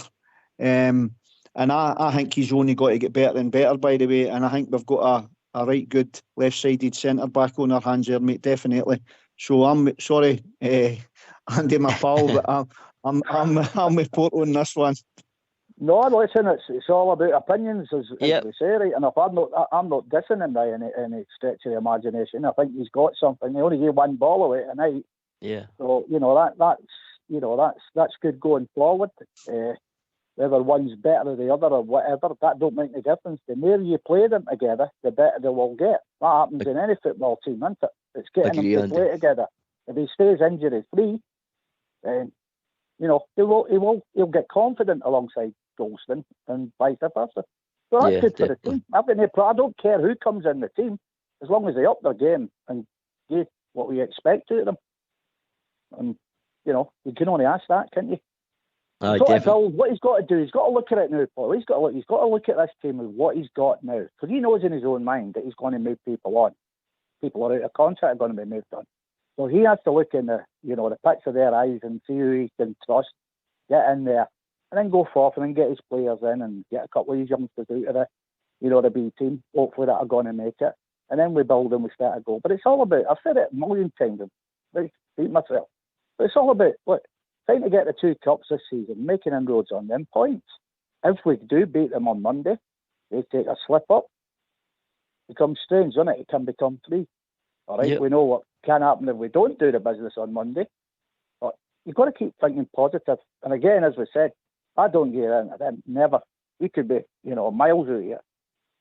And I think he's only got to get better and better, by the way. And I think we've got a right good left-sided centre-back on our hands there, mate, definitely. So I'm sorry, Andy, my pal, but I'm with Port on this one. No, listen, it's all about opinions, as we say, right? And if I'm not dissing him by any stretch of the imagination. I think he's got something. He only gave one ball away tonight. Yeah. So that's good going forward. Whether one's better than the other or whatever, that don't make any difference. The more you play them together, the better they will get. That happens in any football team, isn't it? It's getting them to play together. If he stays injury free, then he'll get confident alongside Golston and vice versa. So that's good for the team. I don't care who comes in the team, as long as they up their game and give what we expect out of them. And you can only ask that, can't you? What he's got to do, he's got to look at it now, Paul. He's got to look at this team with what he's got now, because he knows in his own mind that he's going to move people on. People are out of contract are going to be moved on. So he has to look in the pits of their eyes and see who he can trust, get in there, and then go forth and then get his players in and get a couple of these youngsters out of the B team, hopefully that are going to make it. And then we build and we start to go. But it's all about, I've said it a million times, I repeat myself, but it's all about, trying to get the 2 cups this season, making inroads on them points. If we do beat them on Monday, they take a slip up. It becomes strange, doesn't it? It can become 3. All right, We know what can happen if we don't do the business on Monday. But you've got to keep thinking positive. And again, as we said, I don't get into them. Never. We could be, miles out here.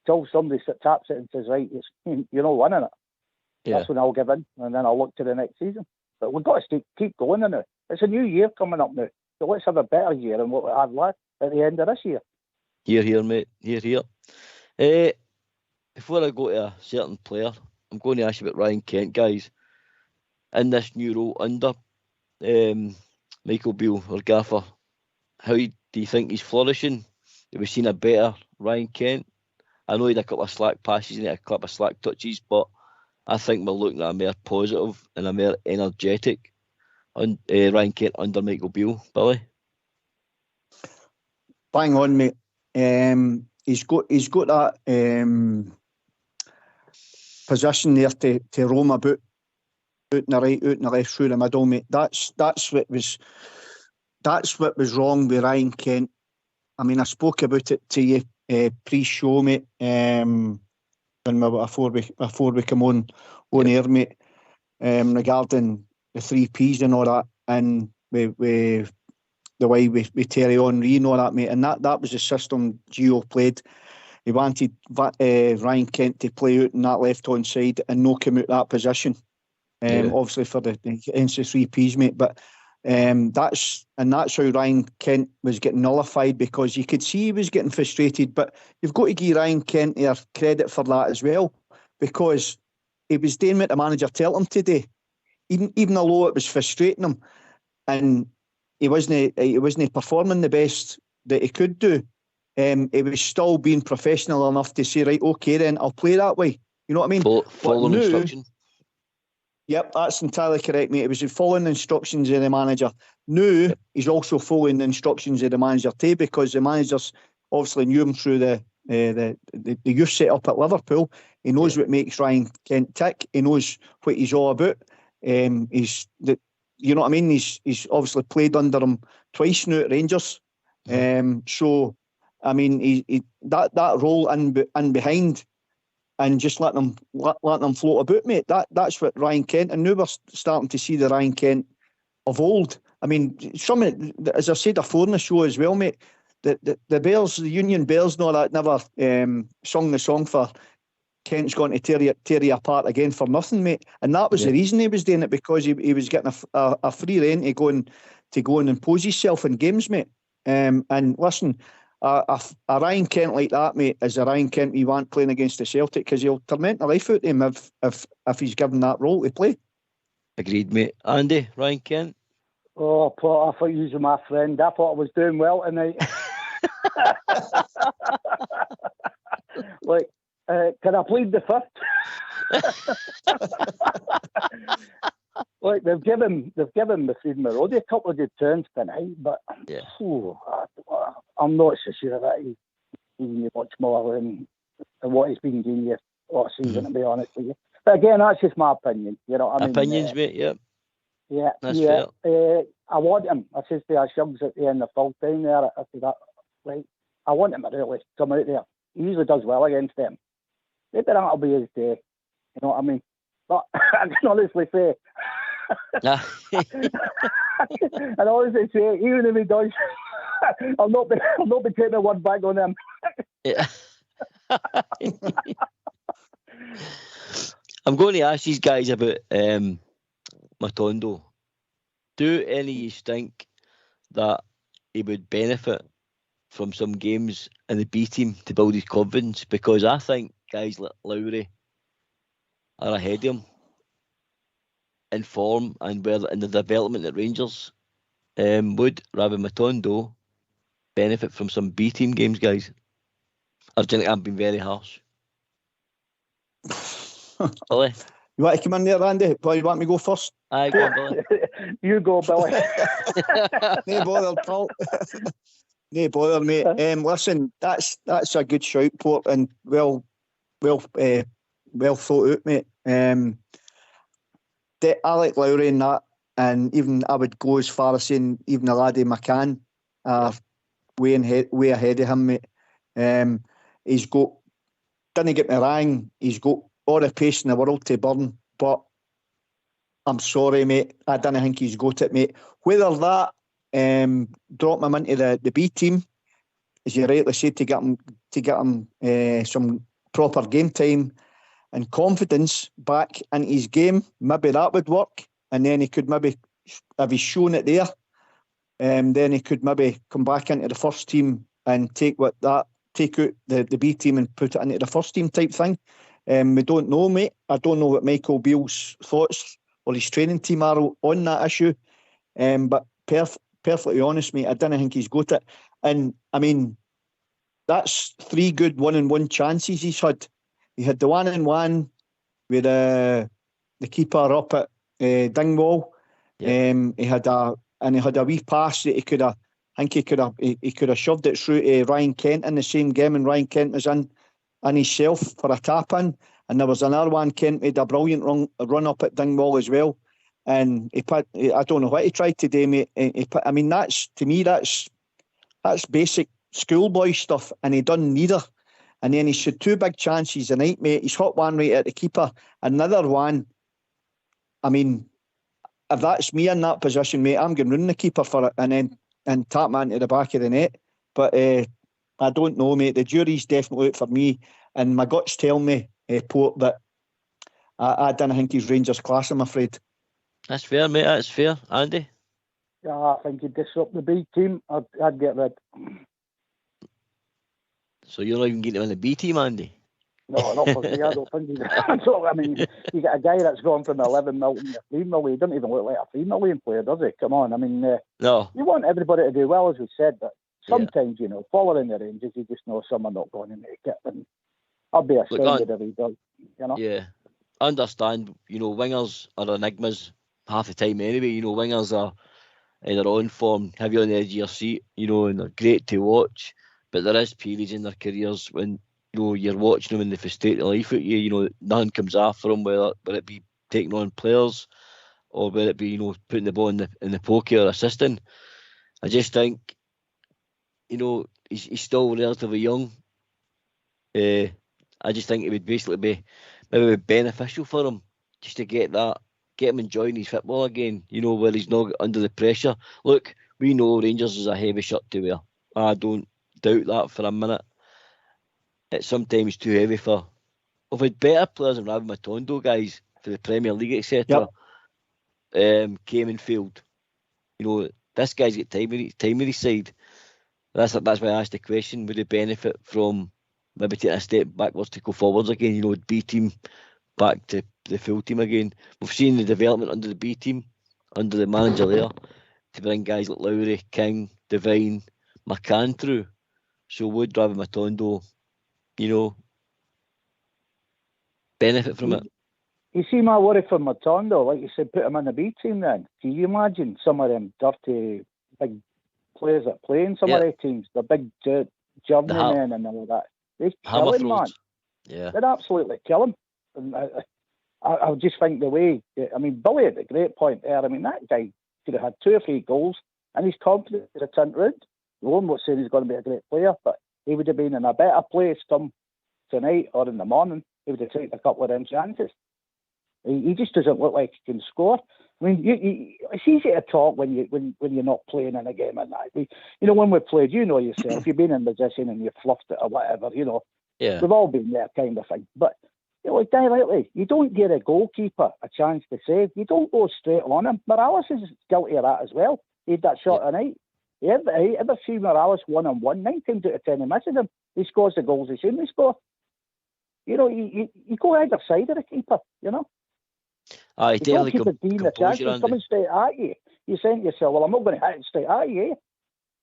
Till somebody taps it and says, right, you're not winning it. Yeah. That's when I'll give in, and then I'll look to the next season. But we've got to keep going now. It's a new year coming up now. So let's have a better year than what we had last at the end of this year. Here, mate. Here. Before I go to a certain player, I'm going to ask you about Ryan Kent, guys. In this new role under Michael Beale or Gaffer, how do you think he's flourishing? Have we seen a better Ryan Kent? I know he had a couple of slack passes and a couple of slack touches, but I think we're looking at a more positive and a more energetic Ryan Kent under Michael Beale, Billy. Bang on, mate. He's got that position there to roam about in the right, out in the left, through the middle, mate. That's what was wrong with Ryan Kent. I mean, I spoke about it to you pre-show, mate. Before we come on air, mate. Regarding the 3 Ps and all that, and with the way we Terry Henry and all that, mate. And that was the system Gio played. He wanted Ryan Kent to play out in that left-hand side and no come out that position. Obviously for the 3 Ps, mate. But that's how Ryan Kent was getting nullified, because you could see he was getting frustrated. But you've got to give Ryan Kent credit for that as well, because he was doing what the manager told him to do, even though it was frustrating him, and he wasn't performing the best that he could do. He was still being professional enough to say, right, okay, then I'll play that way. You know what I mean? Following instruction. Yep, that's entirely correct, mate. It was following the instructions of the manager. Now he's also following the instructions of the manager too, because the managers obviously knew him through the youth set up at Liverpool. He knows what makes Ryan Kent tick. He knows what he's all about. He's you know what I mean? He's obviously played under him twice now at Rangers. So, I mean, he that role in behind and just letting them float about, mate. That's what Ryan Kent, and now we're starting to see the Ryan Kent of old. I mean, as I said before in the show as well, mate, the Bears, the Union Bears, and all that never sung the song for Kent's going to tear you apart again for nothing, mate. And that was the reason he was doing it, because he was getting a free rein to go and impose himself in games, mate. And listen, a Ryan Kent like that, mate, is a Ryan Kent we want playing against the Celtic, because he'll torment the life out of him if he's given that role to play. Agreed, mate. Andy, Ryan Kent? Oh, Paul, I thought you were my friend. I thought I was doing well tonight. Like, can I plead the fifth? Like, they've given Mafid Marodi a couple of good turns tonight, but I'm not so sure that he's doing much more than what he's been doing here all season, to be honest with you. But again, that's just my opinion. You know what I mean? Opinions, mate, yeah. Yeah, that's fair. I want him. I says to Shugs at the end of full time there, after that, like, I want him to really come out there. He usually does well against them. Maybe that'll be his day. You know what I mean? But I can honestly say, I can honestly say, even if he does, I'll not be taking a word back on him. Yeah. I'm going to ask these guys about Matondo. Do any of you think that he would benefit from some games in the B team to build his confidence? Because I think guys like Lowry are ahead of him in form and in the development at Rangers. Would Rabbi Matondo benefit from some B team games, guys? I think I've been very harsh. Billy? You want to come in there, Randy? Well, you want me to go first? Aye, go on, Billy. You go, Billy. No bother, pal. No bother, mate. Listen, that's a good shout, Port, and well thought out, mate. I like Lowry in that, and even I would go as far as saying even the laddie McCann are way ahead of him, mate. He's got, didn't get me wrong, he's got all the pace in the world to burn, but I'm sorry, mate, I don't think he's got it, mate. Whether that drop him into the B team, as you rightly said, to get him some proper game time and confidence back into his game, maybe that would work, and then he could maybe, if he's shown it there, then he could maybe come back into the first team and take out the B team and put it into the first team type thing. We don't know, mate. I don't know what Michael Beale's thoughts or his training team are on that issue. But perfectly honest, mate, I don't think he's got it. And I mean, that's 3 good 1-on-1 chances he's had. He had the 1-on-1 with the keeper up at Dingwall. Yep. He had a wee pass that he could have shoved it through to Ryan Kent in the same game, and Ryan Kent was in himself for a tap in. And there was another one, Kent made a brilliant run up at Dingwall as well. And I don't know what he tried to do, mate. I mean, that's basic schoolboy stuff, and he done neither. And then he's had 2 big chances tonight, mate. He's hot one right at the keeper, another one. I mean, if that's me in that position, mate, I'm going round the keeper for it and tap man to the back of the net. But I don't know, mate. The jury's definitely out for me, and my guts tell me, Port, that I don't think he's Rangers class, I'm afraid. That's fair, mate. That's fair. Andy? Yeah, I think he'd disrupt the B team. I'd get rid. So you're not even getting him in the B team, Andy? No, not for me. I don't think he's... I mean, you get a guy that's gone from 11 million to 3 million. He doesn't even look like a 3 million player, does he? Come on. I mean, no. You want everybody to do well, as we said, but sometimes, you know, following the Rangers, you just know some are not going to make it. And I'll be astounded if he does, you know? Yeah. I understand, you know, wingers are enigmas half the time anyway. You know, wingers are in their own form, have you on the edge of your seat, you know, and they're great to watch. But there is periods in their careers when, you know, you're watching them and they frustrate the life out of you. You know, nothing comes after them, whether it be taking on players or whether it be, putting the ball in the pocket or assisting. I just think, he's still relatively young. I just think it would basically be maybe beneficial for him just to get him enjoying his football again, where he's not under the pressure. Look, we know Rangers is a heavy shirt to wear. I don't doubt that for a minute. It's sometimes too heavy for... We've had better players than Ravi Matondo, guys, for the Premier League, etc. Came and failed. This guy's got time with his side. That's why I asked the question, would he benefit from maybe taking a step backwards to go forwards again, B team back to the full team again. We've seen the development under the B team, under the manager there, to bring guys like Lowry, King, Devine, McCann through. So would Ravi Matondo, benefit from it? You see my worry for Matondo, like you said, put him in the B team then. Can you imagine some of them dirty big players that play in some of their teams, the big journeymen and all that? They kill him, man. Yeah. They'd absolutely kill him. And I just think the way, Billy had a great point there. That guy could have had 2 or 3 goals and he's confident to turn round. No one was saying he's going to be a great player, but he would have been in a better place come tonight or in the morning. He would have taken a couple of them chances. He just doesn't look like he can score. It's easy to talk when you're not playing in a game and that. When we played, yourself, you've been in position and you fluffed it or whatever, Yeah. We've all been there kind of thing. But, directly, you don't give a goalkeeper a chance to save. You don't go straight on him. Morales is guilty of that as well. He had that shot tonight. You ever see Morales 1-on-1? 9 times out of 10 he misses him. He scores the goals he shouldn't score. You go either side of the keeper, Aye, definitely keep it being a chance. He's coming straight at you. You saying to yourself, well, I'm not going to hit it straight at you.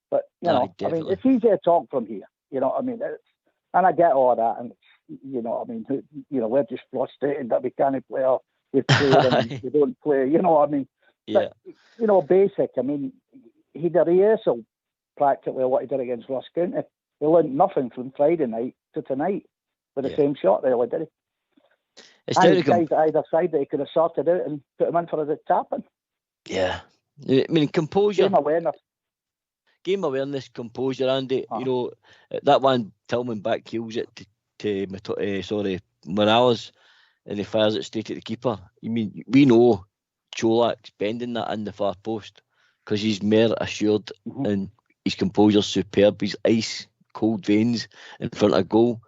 But, it's easy to talk from here. And I get all that. And, we're just frustrated that we can't play or we play and we don't play. Yeah. But, basic. He did a rehearsal practically what he did against Ross County. He learned nothing from Friday night to tonight with the same shot, really, did he? It's and guys at either side that he could have sorted out and put him in for a tapping. Yeah. Composure. Game awareness, composure, Andy. That one, Tillman back heels it to Morales, and he fires it straight at the keeper. We know Cholak's bending that in the far post because he's more assured and his composure's superb. His ice cold veins in front of goal.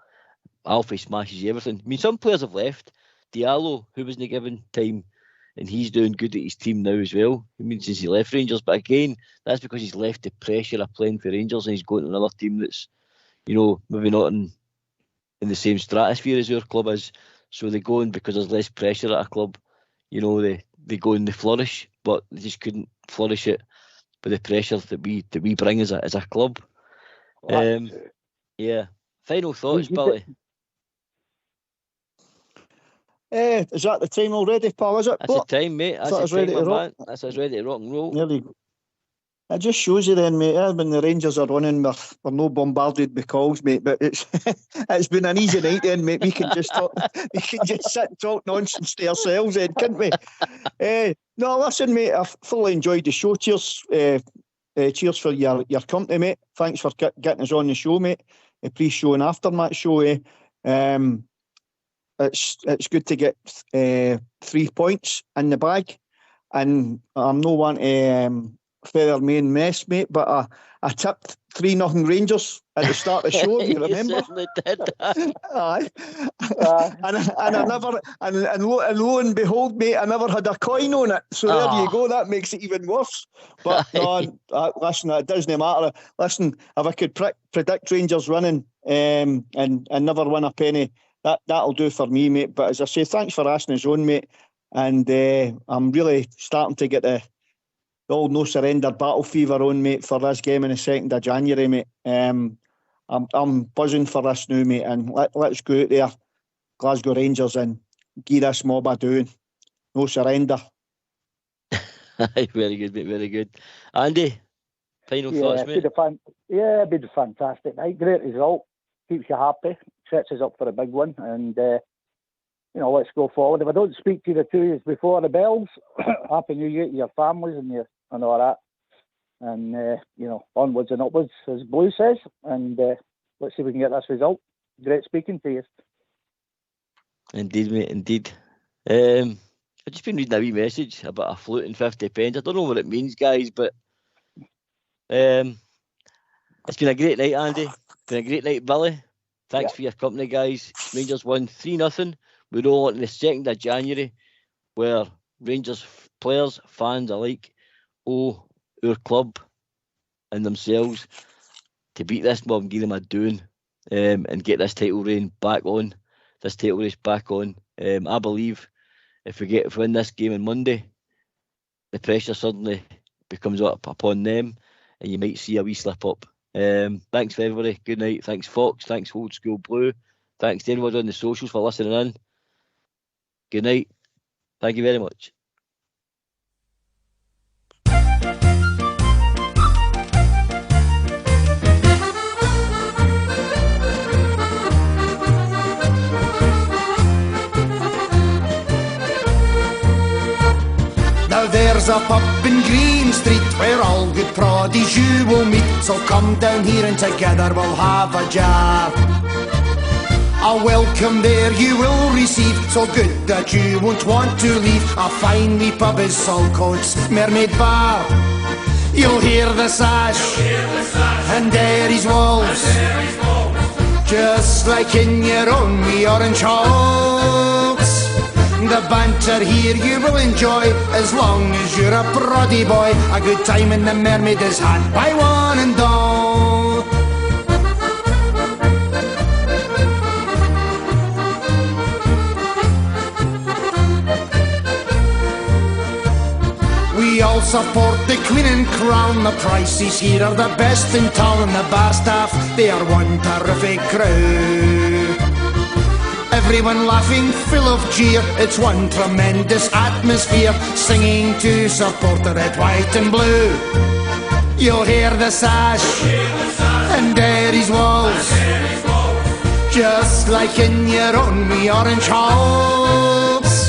Alfie smashes everything. Some players have left. Diallo, who wasn't given time, and he's doing good at his team now as well. Since he left Rangers, but again, that's because he's left the pressure of playing for Rangers and he's going to another team that's, maybe not in the same stratosphere as our club is. So they go in because there's less pressure at a club. They go and they flourish, but they just couldn't flourish it with the pressure that we bring as a club. Yeah. Final thoughts, Billy. Is that the time already, pal? Is it? That's the time, mate. That's us ready to rock. That's us ready to rock and roll. Nearly. It just shows you then, mate. When the Rangers are running, we're no bombarded with calls, mate. But it's been an easy night then, mate. We can just talk. We can just sit and talk nonsense to ourselves, then, can't we? No, listen, mate. I've fully enjoyed the show. Cheers. Cheers for your company, mate. Thanks for getting us on the show, mate. A pre-show and aftermatch show. It's good to get 3 points in the bag, and I'm no one to feather main mess, mate, but I tipped 3-0 Rangers at the start of the show. If you remember, certainly did. Aye, and I never, and lo and behold, mate, I never had a coin on it. So there you go. That makes it even worse. But no, listen, it doesn't matter. Listen, if I could predict Rangers winning and never win a penny, that'll do for me, mate. But as I say, thanks for asking us on, mate. And I'm really starting to get the old no surrender battle fever on, mate, for this game on the 2nd of January, mate. I'm buzzing for this now, mate. And let's go out there, Glasgow Rangers, and give this mob a doing. No surrender. Very good, mate. Very good. Andy, final thoughts, mate. It'd been fantastic night. Great result. Keeps you happy. Sets us up for a big one. And let's go forward. If I don't speak to the two of you before the bells, Happy New Year to your families and all that. And, onwards and upwards, as Blue says. And let's see if we can get this result. Great speaking to you. Indeed, mate, indeed. I've just been reading a wee message about a floating 50 pence. I don't know what it means, guys, but it's been a great night, Andy. It's been a great night, Billy. Thanks for your company, guys. Rangers won 3-0. We roll on the 2nd of January, where Rangers players, fans alike, owe our club and themselves to beat this mob and give them a doing and get this title race back on. I believe if we win this game on Monday, the pressure suddenly becomes up upon them and you might see a wee slip up. Thanks for everybody. Good night. Thanks Fox. Thanks Old School Blue. Thanks to everybody on the socials for listening in. Good night. Thank you very much. Now there's a pub in Green Street where all good proddies you will meet. So come down here and together we'll have a jar. A welcome there you will receive, so good that you won't want to leave. A fine wee pub is Saltcoats Mermaid Bar. You'll hear the sash, and Derry's walls, just like in your own wee orange halls. The banter here you will enjoy, as long as you're a proddy boy. A good time in the Mermaid is had by one and all. We all support the Queen and Crown. The prices here are the best in town, and the bar staff, they are one terrific crew. Everyone laughing, full of cheer. It's one tremendous atmosphere, singing to support the red, white and blue. You'll hear the sash, and Derry's walls, just like in your own wee orange halls.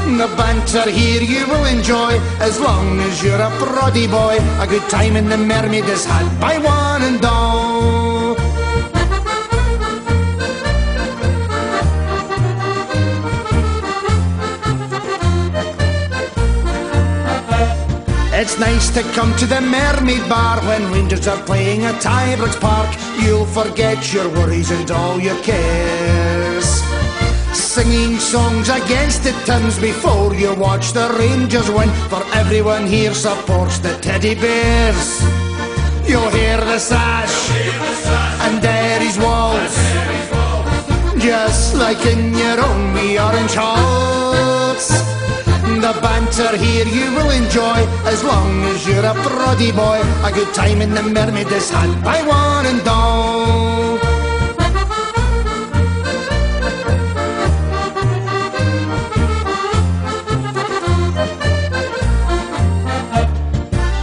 The banter here you will enjoy, as long as you're a proddy boy. A good time in the Mermaid is had by one and all. It's nice to come to the Mermaid Bar when Rangers are playing at Ibrox Park. You'll forget your worries and all your cares, singing songs against the Thames before you watch the Rangers win. For everyone here supports the Teddy Bears. You'll hear the sash, and Derry's walls, just like in your own wee orange halls. The banter here you will enjoy, as long as you're a proddy boy. A good time in the Mermaid is had by one and all.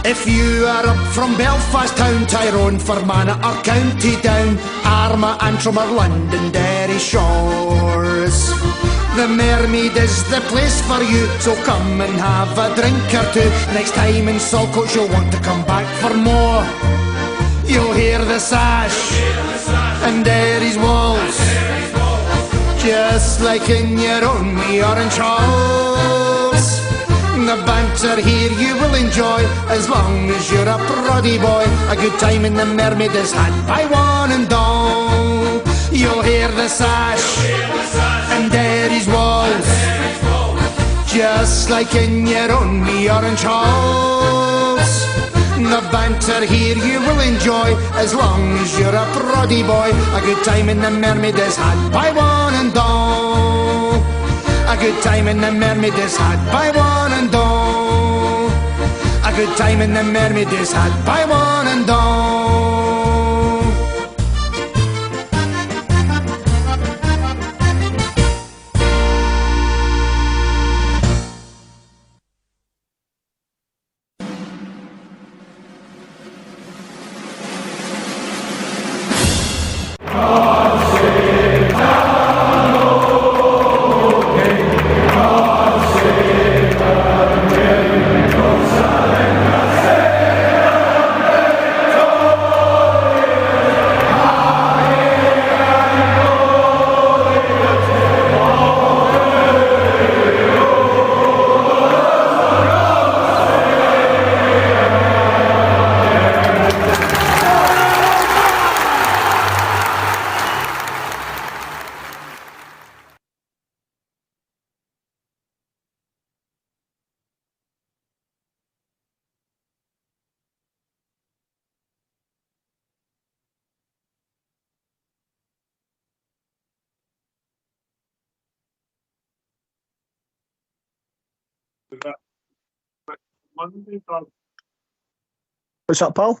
If you are up from Belfast town, Tyrone, Fermanagh or County Down, Armagh, Antrim or London, Derry shores, the Mermaid is the place for you, so come and have a drink or two. Next time in Saltcoats you'll want to come back for more. You'll hear the sash, and Derry's walls, just like in your own wee orange halls. The banter here you will enjoy, as long as you're a proddy boy. A good time in the Mermaid is had by one and all. You'll hear the sash, and Derry's walls, just like in your own wee orange halls. The banter here you will enjoy, as long as you're a proddy boy. A good time in the Mermaid is had by one and all. A good time in the Mermaid is had by one and all. A good time in the Mermaid is had by one and all. What's that, Paul?